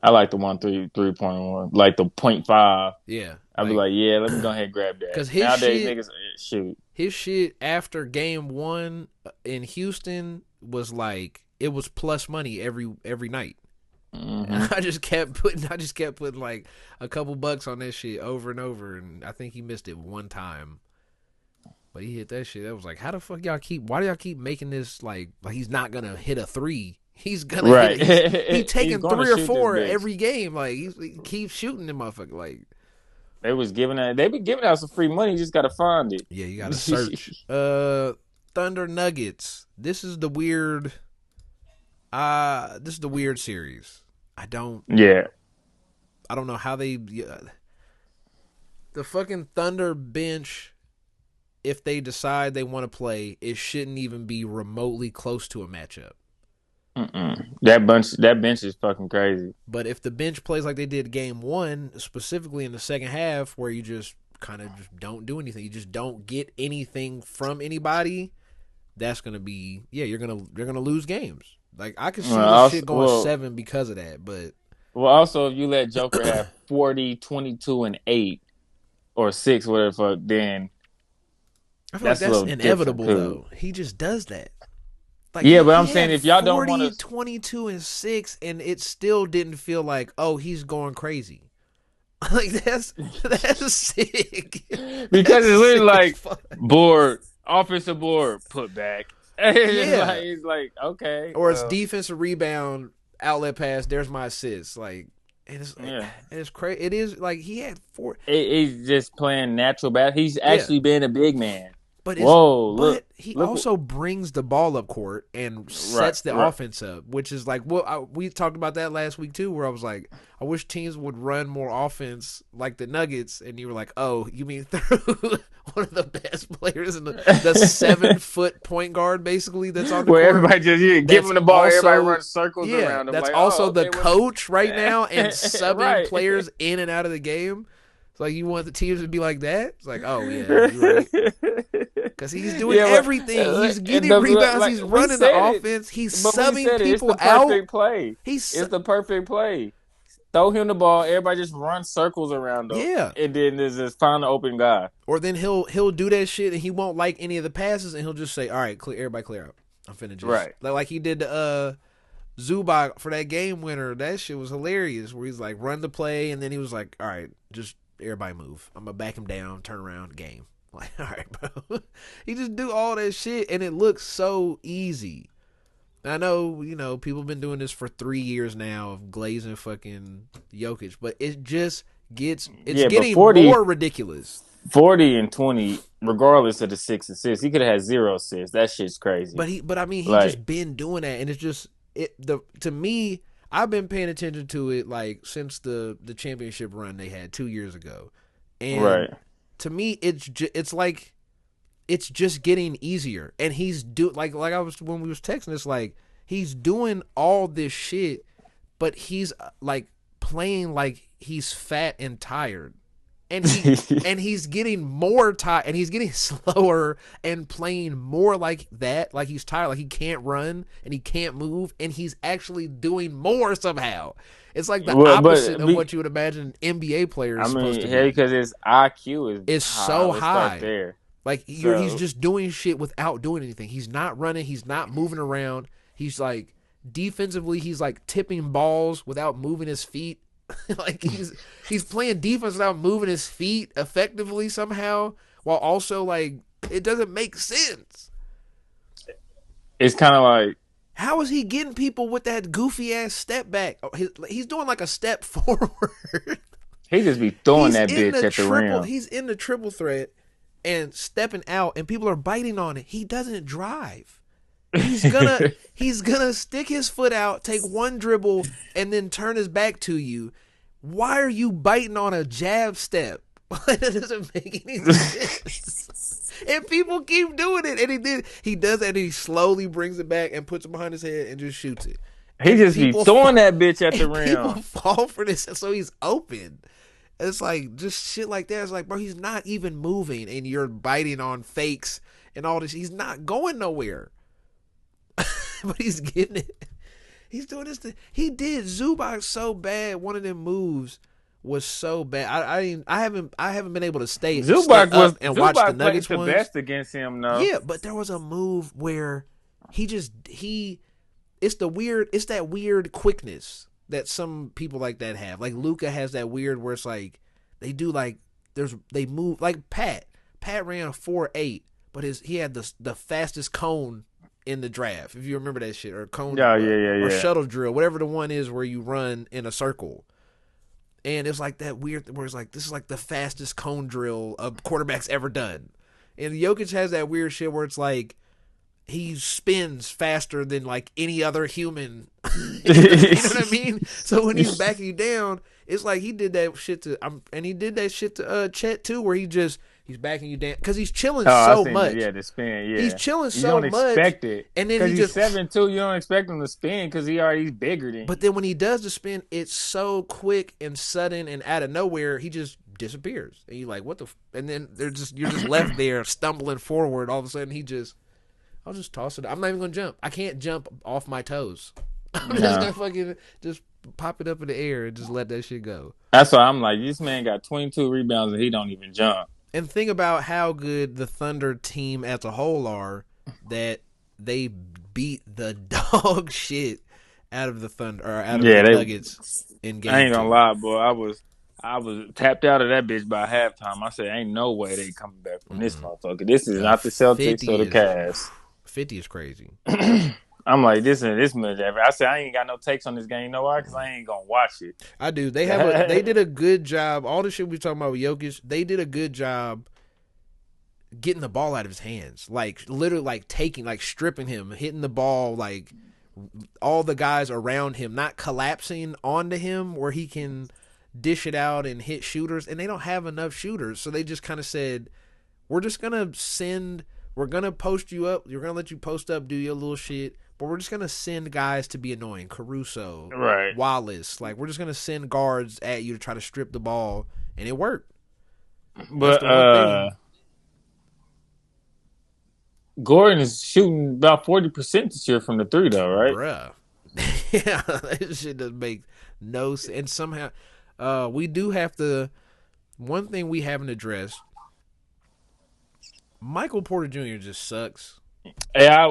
I like the 3-point one, like the 0.5. Yeah, I'd be like, yeah, let me go ahead and grab that. Because Nowadays, niggas shoot. His shit after game 1 in Houston was like it was plus money every night. Mm-hmm. And I just kept putting like a couple bucks on that shit over and over, and I think he missed it one time. But he hit that shit. That was like, how the fuck why do y'all keep making this like he's not gonna hit a 3? He's gonna right. hit it. He's taking 3 or 4 every game. Like he keeps shooting them motherfucker. Like they been giving out some free money. You just gotta find it. Yeah, you gotta search. Thunder Nuggets. This is the weird series. I don't know how they the fucking Thunder bench, if they decide they want to play, it shouldn't even be remotely close to a matchup. That bench is fucking crazy. But if the bench plays like they did game 1, specifically in the second half, where you just kind of just don't do anything, you just don't get anything from anybody, that's gonna be you're gonna lose games. Like I could see this shit going 7 because of that. But also if you let Joker have 40, 22, and 8 or 6, whatever, then I feel like that's inevitable though. He just does that. Like, yeah, but I'm saying if y'all don't want to 22 and 6, and it still didn't feel like, oh, he's going crazy. Like that's sick. Because it's literally like board, offensive board, put back. It's like okay, or it's defensive rebound, outlet pass. There's my assist. Like it's crazy. It is like he had 4. He's just playing natural basketball. He's actually been a big man. But he look, also brings the ball up court and sets the offense up, which is like we talked about that last week too, where I was like, I wish teams would run more offense like the Nuggets, and you were like, oh, you mean through one of the best players in the 7-foot point guard, basically that's on the court. Everybody just give him the ball, everybody runs circles around him. That's like, also the coach right now and subbing players in and out of the game. It's like you want the teams to be like that. It's like, oh yeah, you're right. Because he's doing everything. He's getting rebounds. He's running the offense. He's subbing people out. It's the perfect play. Throw him the ball. Everybody just run circles around him. Yeah. And then there's this find the open guy. Or then he'll do that shit and he won't like any of the passes and he'll just say, all right, everybody clear out. I'm finna just. Right. Like he did to Zubac for that game winner. That shit was hilarious. Where he's like, run the play. And then he was like, all right, just everybody move. I'm going to back him down, turn around, game. Like, all right, bro. He just do all that shit, and it looks so easy. I know, people have been doing this for 3 years now of glazing fucking Jokic, but it just getting more ridiculous. 40 and 20, regardless of the 6 assists, he could have had 0 assists. That shit's crazy. But I mean, he just been doing that, and it's just to me. I've been paying attention to it like since the championship run they had 2 years ago, and to me, it's like it's just getting easier, and he's like I was when we was texting. It's like he's doing all this shit, but he's like playing like he's fat and tired, and he's getting more tired, and he's getting slower and playing more like that, like he's tired, like he can't run and he can't move, and he's actually doing more somehow. It's like the opposite of what you would imagine an NBA player is supposed to be. Because his IQ is so high. There. Like he's just doing shit without doing anything. He's not running. He's not moving around. He's like defensively, he's like tipping balls without moving his feet. Like he's playing defense without moving his feet effectively somehow, while also like it doesn't make sense. It's kind of like, how is he getting people with that goofy ass step back? He's doing like a step forward. He just be throwing that bitch at the rim. He's in the triple threat and stepping out, and people are biting on it. He doesn't drive. He's gonna stick his foot out, take one dribble, and then turn his back to you. Why are you biting on a jab step? That doesn't make any sense. And people keep doing it, and he does that, and he slowly brings it back and puts it behind his head and just shoots it. He just be throwing that bitch at the rim. People fall for this, so he's open. It's like just shit like that. It's like, bro, he's not even moving, and you're biting on fakes and all this. He's not going nowhere. But he's getting it. He's doing this. He did Zubac so bad. One of them moves was so bad. I haven't been able to stay Zubac up and watch the Nuggets played the ones. best against him, though. Yeah, but there was a move where it's that weird quickness that some people like that have. Like Luka has that weird where it's like they do like they move like Pat. Pat ran a 4.8, but he had the fastest cone in the draft, if you remember that shit, or cone, or shuttle drill, whatever the one is where you run in a circle. And it's like that weird where it's like this is like the fastest cone drill a quarterback's ever done. And Jokic has that weird shit where it's like he spins faster than like any other human. You know what I mean? So when he's backing you down, it's like he did that shit to Chet too, where he's backing you down because he's chilling so much. The spin. Yeah, he's chilling so much. You don't expect it, and then he's 7'2". You don't expect him to spin because he's bigger than. But then when he does the spin, it's so quick and sudden and out of nowhere, he just disappears. And you're like, what the? And then you're just left there stumbling forward. All of a sudden, I'll just toss it. I'm not even gonna jump. I can't jump off my toes. I'm just gonna fucking just pop it up in the air and just let that shit go. That's why I'm like, this man got 22 rebounds and he don't even jump. And think about how good the Thunder team as a whole are, that they beat the dog shit out of the Thunder or out of the Nuggets in game. I ain't gonna lie, boy. I was tapped out of that bitch by halftime. I said, ain't no way they coming back from this motherfucker. This is not the Celtics or the Cavs. 50 is crazy. I'm like, this much. I said, I ain't got no takes on this game. You know why? Because I ain't going to watch it. I do. They did a good job. All the shit we talking about with Jokic, they did a good job getting the ball out of his hands. Like, literally, like, stripping him, hitting the ball, like, all the guys around him, not collapsing onto him where he can dish it out and hit shooters. And they don't have enough shooters. So they just kind of said, we're just going to we're going to post you up. We're going to let you post up, do your little shit. But we're just going to send guys to be annoying. Caruso, right. Wallace. Like, we're just going to send guards at you to try to strip the ball. And it worked. But Gordon is shooting about 40% this year from the three, though, right? Bruh. Yeah, that shit doesn't make no sense. And somehow, we do have to. One thing we haven't addressed, Michael Porter Jr. just sucks. Hey, I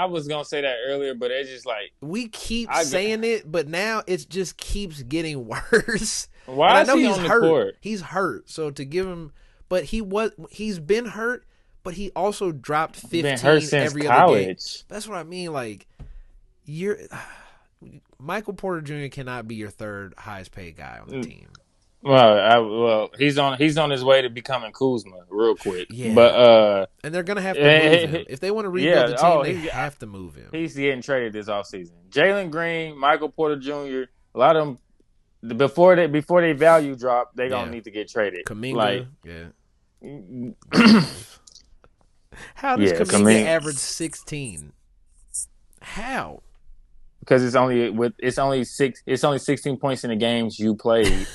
was gonna say that earlier, but it's just like we keep saying it, but now it just keeps getting worse. Why is he on the court? He's hurt, so to give him, but he's been hurt, but he also dropped 15 been hurt since every college. Other game. That's what I mean. Like Michael Porter Jr. cannot be your third highest paid guy on the team. Well, he's on his way to becoming Kuzma real quick. Yeah. But and they're gonna have to move him if they want to rebuild the team. They have to move him. He's getting traded this offseason. Jalen Green, Michael Porter Jr. A lot of them before they value drop, they gonna need to get traded. Kaminga, How does Kaminga average 16? How? Because it's only 16 points in the games you played.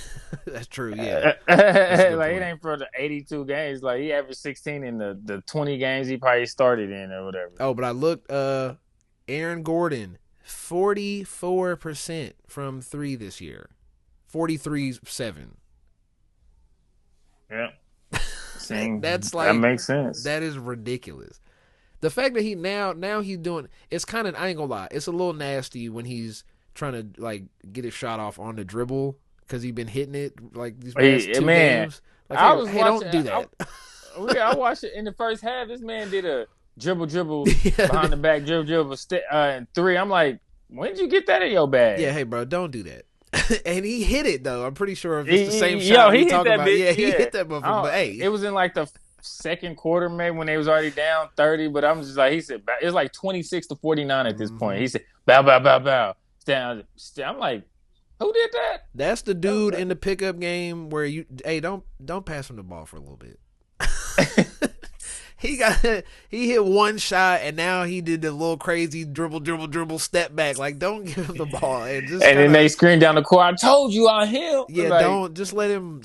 That's true, yeah. Like it ain't for the 82 games. Like he averaged 16 in the 20 games he probably started in or whatever. Oh, but I looked. Aaron Gordon, 44% from 3 this year, 43.7. Yeah. That's that like makes sense. that is ridiculous. The fact that he now he's doing it's kind of, I ain't gonna lie, it's a little nasty when he's trying to like get his shot off on the dribble because he's been hitting it like these past two games. Like, I was hey, watching. don't do that. I watched it in the first half. This man did a dribble Yeah. behind the back dribble and three. I'm like, when did you get that in your bag? Yeah, hey bro, don't do that. And he hit it though. I'm pretty sure if it's the same shot he we hit talking that about. bitch, Yeah, he hit that motherfucker. But hey, it was in like the second quarter, maybe when they was already down 30. But I'm just like, he said it was like 26-49 at this point. He said, bow, bow, bow, bow. Stand. I'm like, who did that? that's the dude in the pickup game where don't pass him the ball for a little bit. He hit one shot and now he did the little crazy dribble step back. Like, don't give him the ball and then they screamed down the court, I told you on him. Yeah, like, don't just let him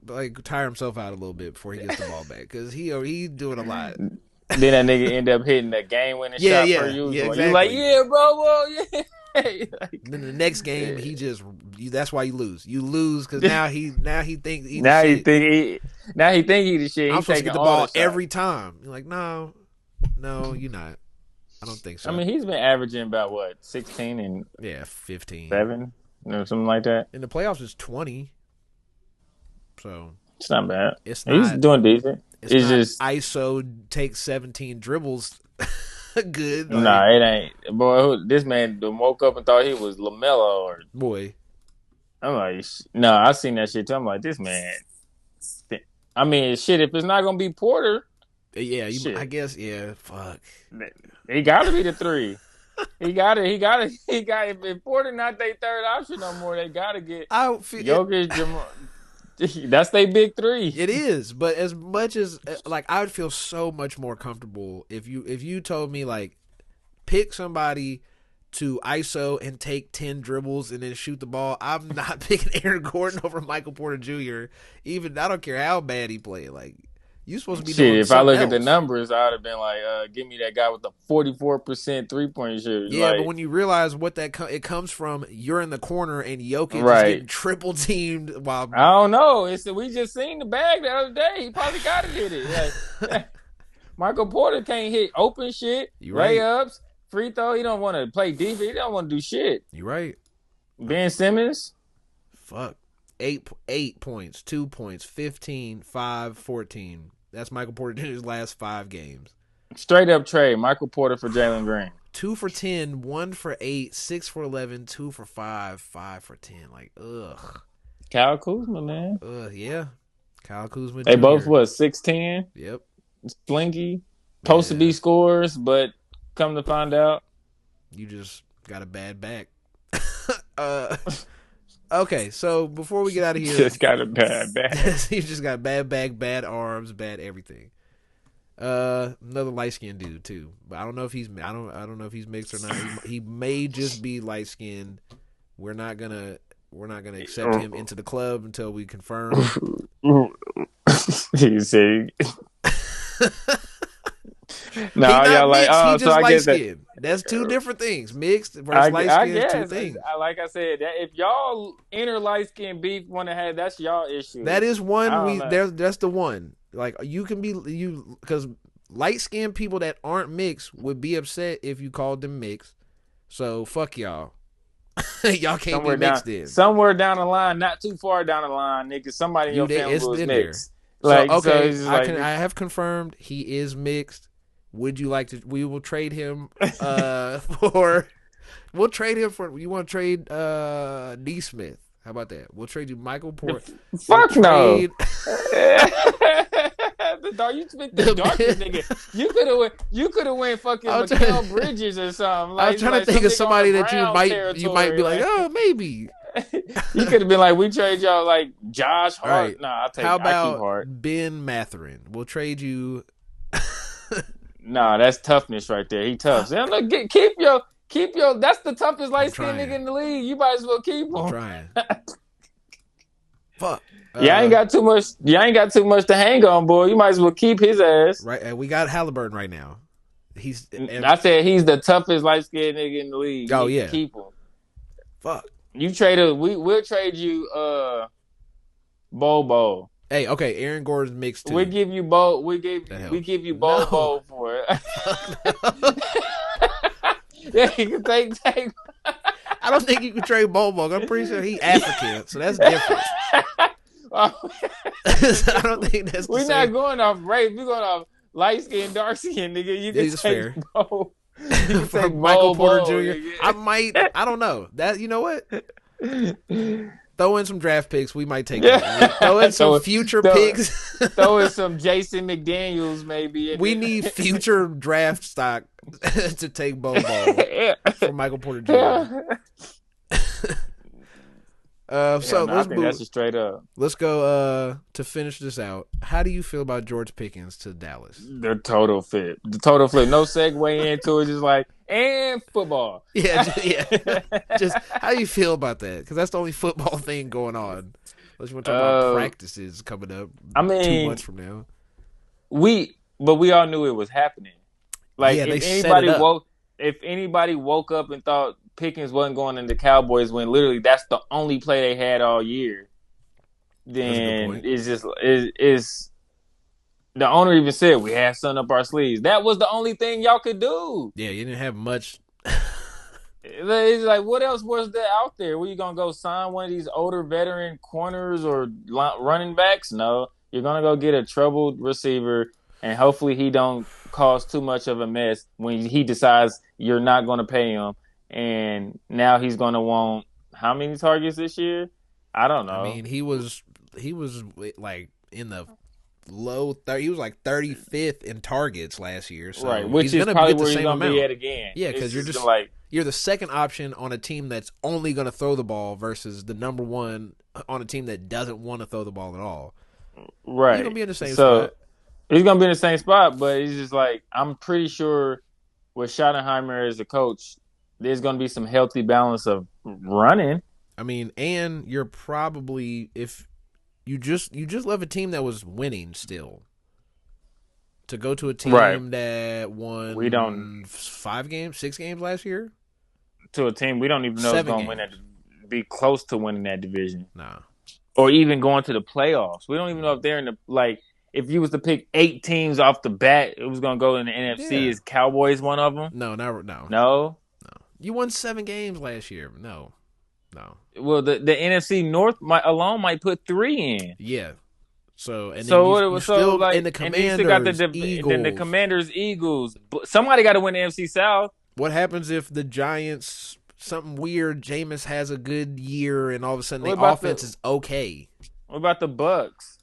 like tire himself out a little bit before he gets the ball back because he doing a lot. Then that nigga end up hitting the game winning shot per usual. Yeah, exactly. You like, yeah, bro, well, yeah. Like, then the next game that's why you lose. You lose because now he thinks he think he the shit. I'm supposed to get the ball every time. You're like, no, you're not. I don't think so. I mean, he's been averaging about what 16 and 15, 7, or something like that. In the playoffs, it's 20. So it's not bad. He's doing decent. It's just ISO takes 17 dribbles. Good. Like, nah, it ain't. Boy, this man woke up and thought he was LaMelo or boy. I'm like, no, I seen that shit too. I'm like, this man. I mean, shit. If it's not gonna be Porter, I guess, fuck. He got to be the 3. He got it. If Porter not their third option no more, they got to get Jokic, Jamal. That's their big 3. It is, but as much as like I would feel so much more comfortable if you told me like pick somebody to ISO and take 10 dribbles and then shoot the ball. I'm not picking Aaron Gordon over Michael Porter Jr. Even I don't care how bad he played. Like you supposed to be doing if I look else. at the numbers, I would have been like, give me that guy with the 44% 3-point shoot. Yeah, but when you realize what it comes from, you're in the corner and Jokic is getting triple teamed while I don't know. We just seen the bag the other day. He probably got to get it. Like, Michael Porter can't hit open shit, layups, free throw. He don't want to play defense. He don't want to do shit. You're right. Ben Simmons, fuck. 8 points, 2 points, 15, 5, 14. That's Michael Porter Jr.'s last 5 games. Straight up trade. Michael Porter for Jalen Green. 2 for 10, 1 for 8, 6 for 11, 2 for 5, 5 for 10. Like, ugh. Kyle Kuzma, man. Yeah. Kyle Kuzma. They both 6'10". Yep. Slinky. Supposed to be scores, but come to find out, you just got a bad back. Okay, so before we get out of here, just got a bad back. He just got bad back, bad arms, bad everything. Another light skinned dude too, but I don't know if he's know if he's mixed or not. He may just be light skinned. We're not gonna accept him into the club until we confirm. You see. No, y'all like, he just light skinned. That's 2 different things. Mixed versus light skinned is 2 things. Like I said, if y'all inner light skinned beef want to have, that's y'all issue. That is one. That's the one. Like you can be because light skinned people that aren't mixed would be upset if you called them mixed. So fuck y'all. Y'all can't be mixed in. Somewhere down the line, not too far down the line, nigga. Somebody in your family was mixed. Like, so, okay, I have confirmed he is mixed. Would you like to? We will trade him for. We'll trade him for. You want to trade Neesmith? How about that? We'll trade you Michael Porter. Fuck no. The dog, you spent the darkest nigga. You could have went fucking Mikal Bridges or something. Like, I was trying to think of somebody that you might be like, oh, maybe. You could have been like, we trade y'all like Josh Hart. Right. Nah, How about Ben Mathurin? We'll trade you. Nah, that's toughness right there. He tough. Keep your. That's the toughest light skinned nigga in the league. You might as well keep him. I'm trying. Fuck. Y'all ain't got too much. Y'all ain't got too much to hang on, boy. You might as well keep his ass. Right. And we got Halliburton right now. I said he's the toughest light skinned nigga in the league. Oh yeah. Keep him. Fuck. You trade. We'll trade you. Bobo. Hey, okay, Aaron Gordon's mixed too. We give you both. We give you Bobo for it. Yeah, you can take. I don't think you can trade Bobo. I'm pretty sure he's African, so that's different. I don't think that's. We're not going off race. We're going off light skin, dark skin, nigga. You can take Bo. You can take Michael Porter Jr. Nigga. I might. I don't know. That you know what? Throw in some draft picks. We might take that. Throw in some future picks. Throw in some Jason McDaniels, maybe. We need future draft stock to take Bobo for Michael Porter Jr. So I think that's a straight up. Let's go to finish this out. How do you feel about George Pickens to Dallas? The total flip. No segue into it. Just like and football. Yeah. Just how do you feel about that? Because that's the only football thing going on. Unless you want to talk about practices coming up. 2 months from now. But we all knew it was happening. Like if anybody woke up and thought Pickens wasn't going into Cowboys when literally that's the only play they had all year, then it's just the owner even said we have something up our sleeves. That was the only thing y'all could do. Yeah, you didn't have much. It's like, what else was there out there? Were you gonna go sign one of these older veteran corners or running backs? No, you're gonna go get a troubled receiver, and hopefully he don't cause too much of a mess when he decides you're not gonna pay him. And now he's going to want how many targets this year? I don't know. I mean, he was like in the low 30. He was like 35th in targets last year. So right, which is probably where he's going to be at again. Yeah, because you're the second option on a team that's only going to throw the ball versus the number one on a team that doesn't want to throw the ball at all. Right. He's going to be in the same spot. He's going to be in the same spot, but he's just like, I'm pretty sure with Schottenheimer as a coach, there's going to be some healthy balance of running. I mean, and you're probably if you just left a team that was winning still to go to a team that won 6 games last year. To a team we don't even know is going to win that, be close to winning that division. Nah, or even going to the playoffs. We don't even know if they're in the like. If you was to pick 8 teams off the bat, it was going to go in the NFC. Is Cowboys one of them? No. You won 7 games last year. No. Well, the NFC North might put 3 in. Yeah. So and then you still like in the Commanders, Eagles. Then the Commanders, Eagles. Somebody got to win the NFC South. What happens if the Giants, something weird, Jameis has a good year, and all of a sudden the offense is okay? What about the Bucks?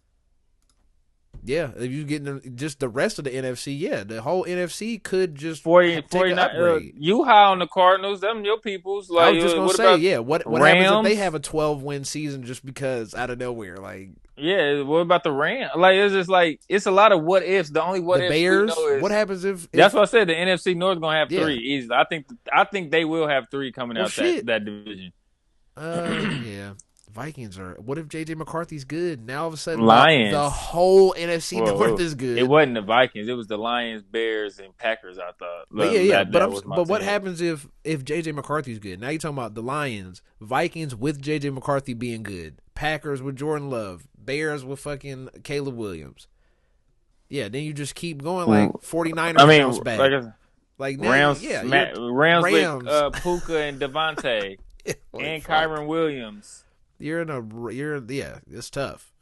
Yeah, if you get just the rest of the NFC, the whole NFC could just 49. You high on the Cardinals? Them your peoples. Like, I was just gonna say, what happens if they have a 12-win season just because out of nowhere? Like, what about the Rams? Like, it's just like it's a lot of what ifs. The only what ifs Bears. We know is, what happens if? That's what I said. The NFC North gonna have 3 easily. I think they will have 3 coming out that division. Yeah. Vikings are. What if JJ McCarthy's good? Now all of a sudden, Lions. The whole NFC North is good. It wasn't the Vikings. It was the Lions, Bears, and Packers. I thought. But what happens if JJ McCarthy's good? Now you're talking about the Lions, Vikings with JJ McCarthy being good, Packers with Jordan Love, Bears with fucking Caleb Williams. Yeah, then you just keep going like 49ers bounce back. Like Rams, Rams with Puka and Devontae and Kyron Williams. It's tough.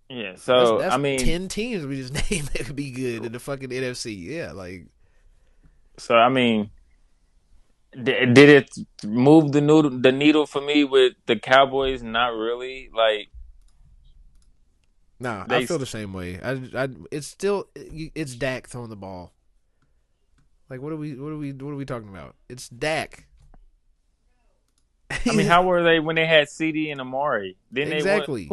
Yeah, so that's I mean 10 teams we just named that could be good in the fucking NFC. Yeah, like so I mean did it move the needle for me with the Cowboys? Not really. Like nah, I feel the same way. It's Dak throwing the ball. Like what are we talking about? It's Dak. I mean, how were they when they had CD and Amari? Then exactly.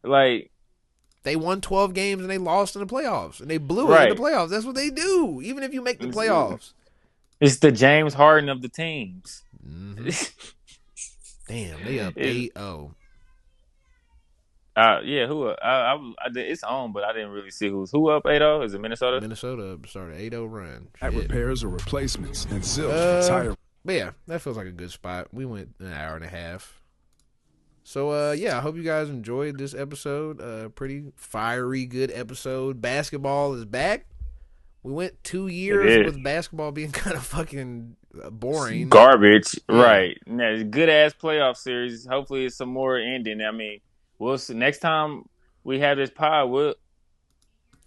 They won 12 games and they lost in the playoffs and they blew it in the playoffs. That's what they do. Even if you make the playoffs, it's the James Harden of the teams. Mm-hmm. Damn, they up 8-0. Who? It's on, but I didn't really see who up 8-0. Is it Minnesota? Minnesota started 8-0 run. At repairs or replacements and zilch for tire. But yeah, that feels like a good spot. We went an hour and a half. So yeah, I hope you guys enjoyed this episode. Pretty fiery, good episode. Basketball is back. We went 2 It years is with basketball being kind of fucking boring. garbage, Yeah, right? Good ass playoff series. Hopefully, it's some more ending. I mean, we'll see. Next time we have this pod, will it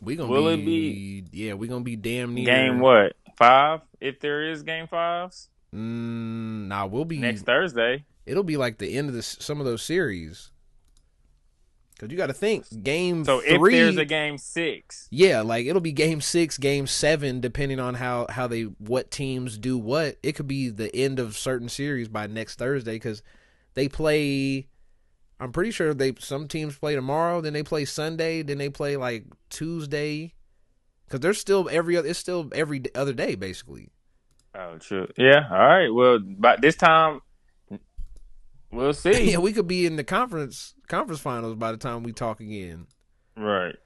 be we gonna be damn game near. what 5? If there is game 5s Nah, we'll be. next Thursday. It'll be like the end of some of those series. Cause you got to think game So 3. if there's a game 6, Yeah, like it'll be game 6, game 7, depending on how they what teams do what. It could be the end of certain series by next Thursday because they play. I'm pretty sure some teams play tomorrow, then they play Sunday, then they play like Tuesday. Because there's still it's still every other day basically. oh true, yeah. All right. Well, by this time, we'll see. Yeah, we could be in the conference finals by the time we talk again. Right.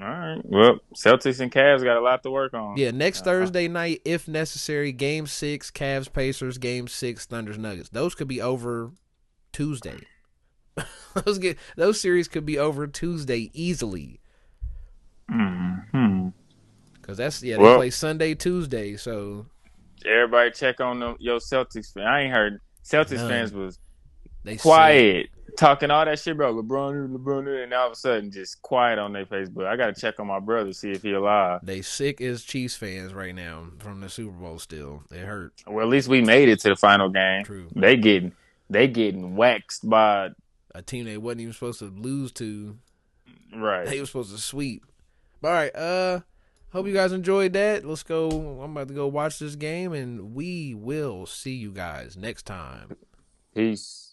All right. Well, Celtics and Cavs got a lot to work on. Yeah, next Thursday night, if necessary, game 6, Cavs Pacers, game 6, Thunder's Nuggets. Those could be over Tuesday. Those series could be over Tuesday easily. Mm-hmm. Because they play Sunday, Tuesday, so everybody check on them. Yo, Celtics fan. I ain't heard Celtics fans was they quiet, talking all that shit about LeBron, and all of a sudden just quiet on their Facebook. I gotta check on my brother, see if he alive. They sick as Chiefs fans right now from the Super Bowl still. It hurt. Well, at least we made it to the final game. True. They getting waxed by a team they wasn't even supposed to lose to. Right. They were supposed to sweep. But all right, hope you guys enjoyed that. Let's go. I'm about to go watch this game, and we will see you guys next time. Peace.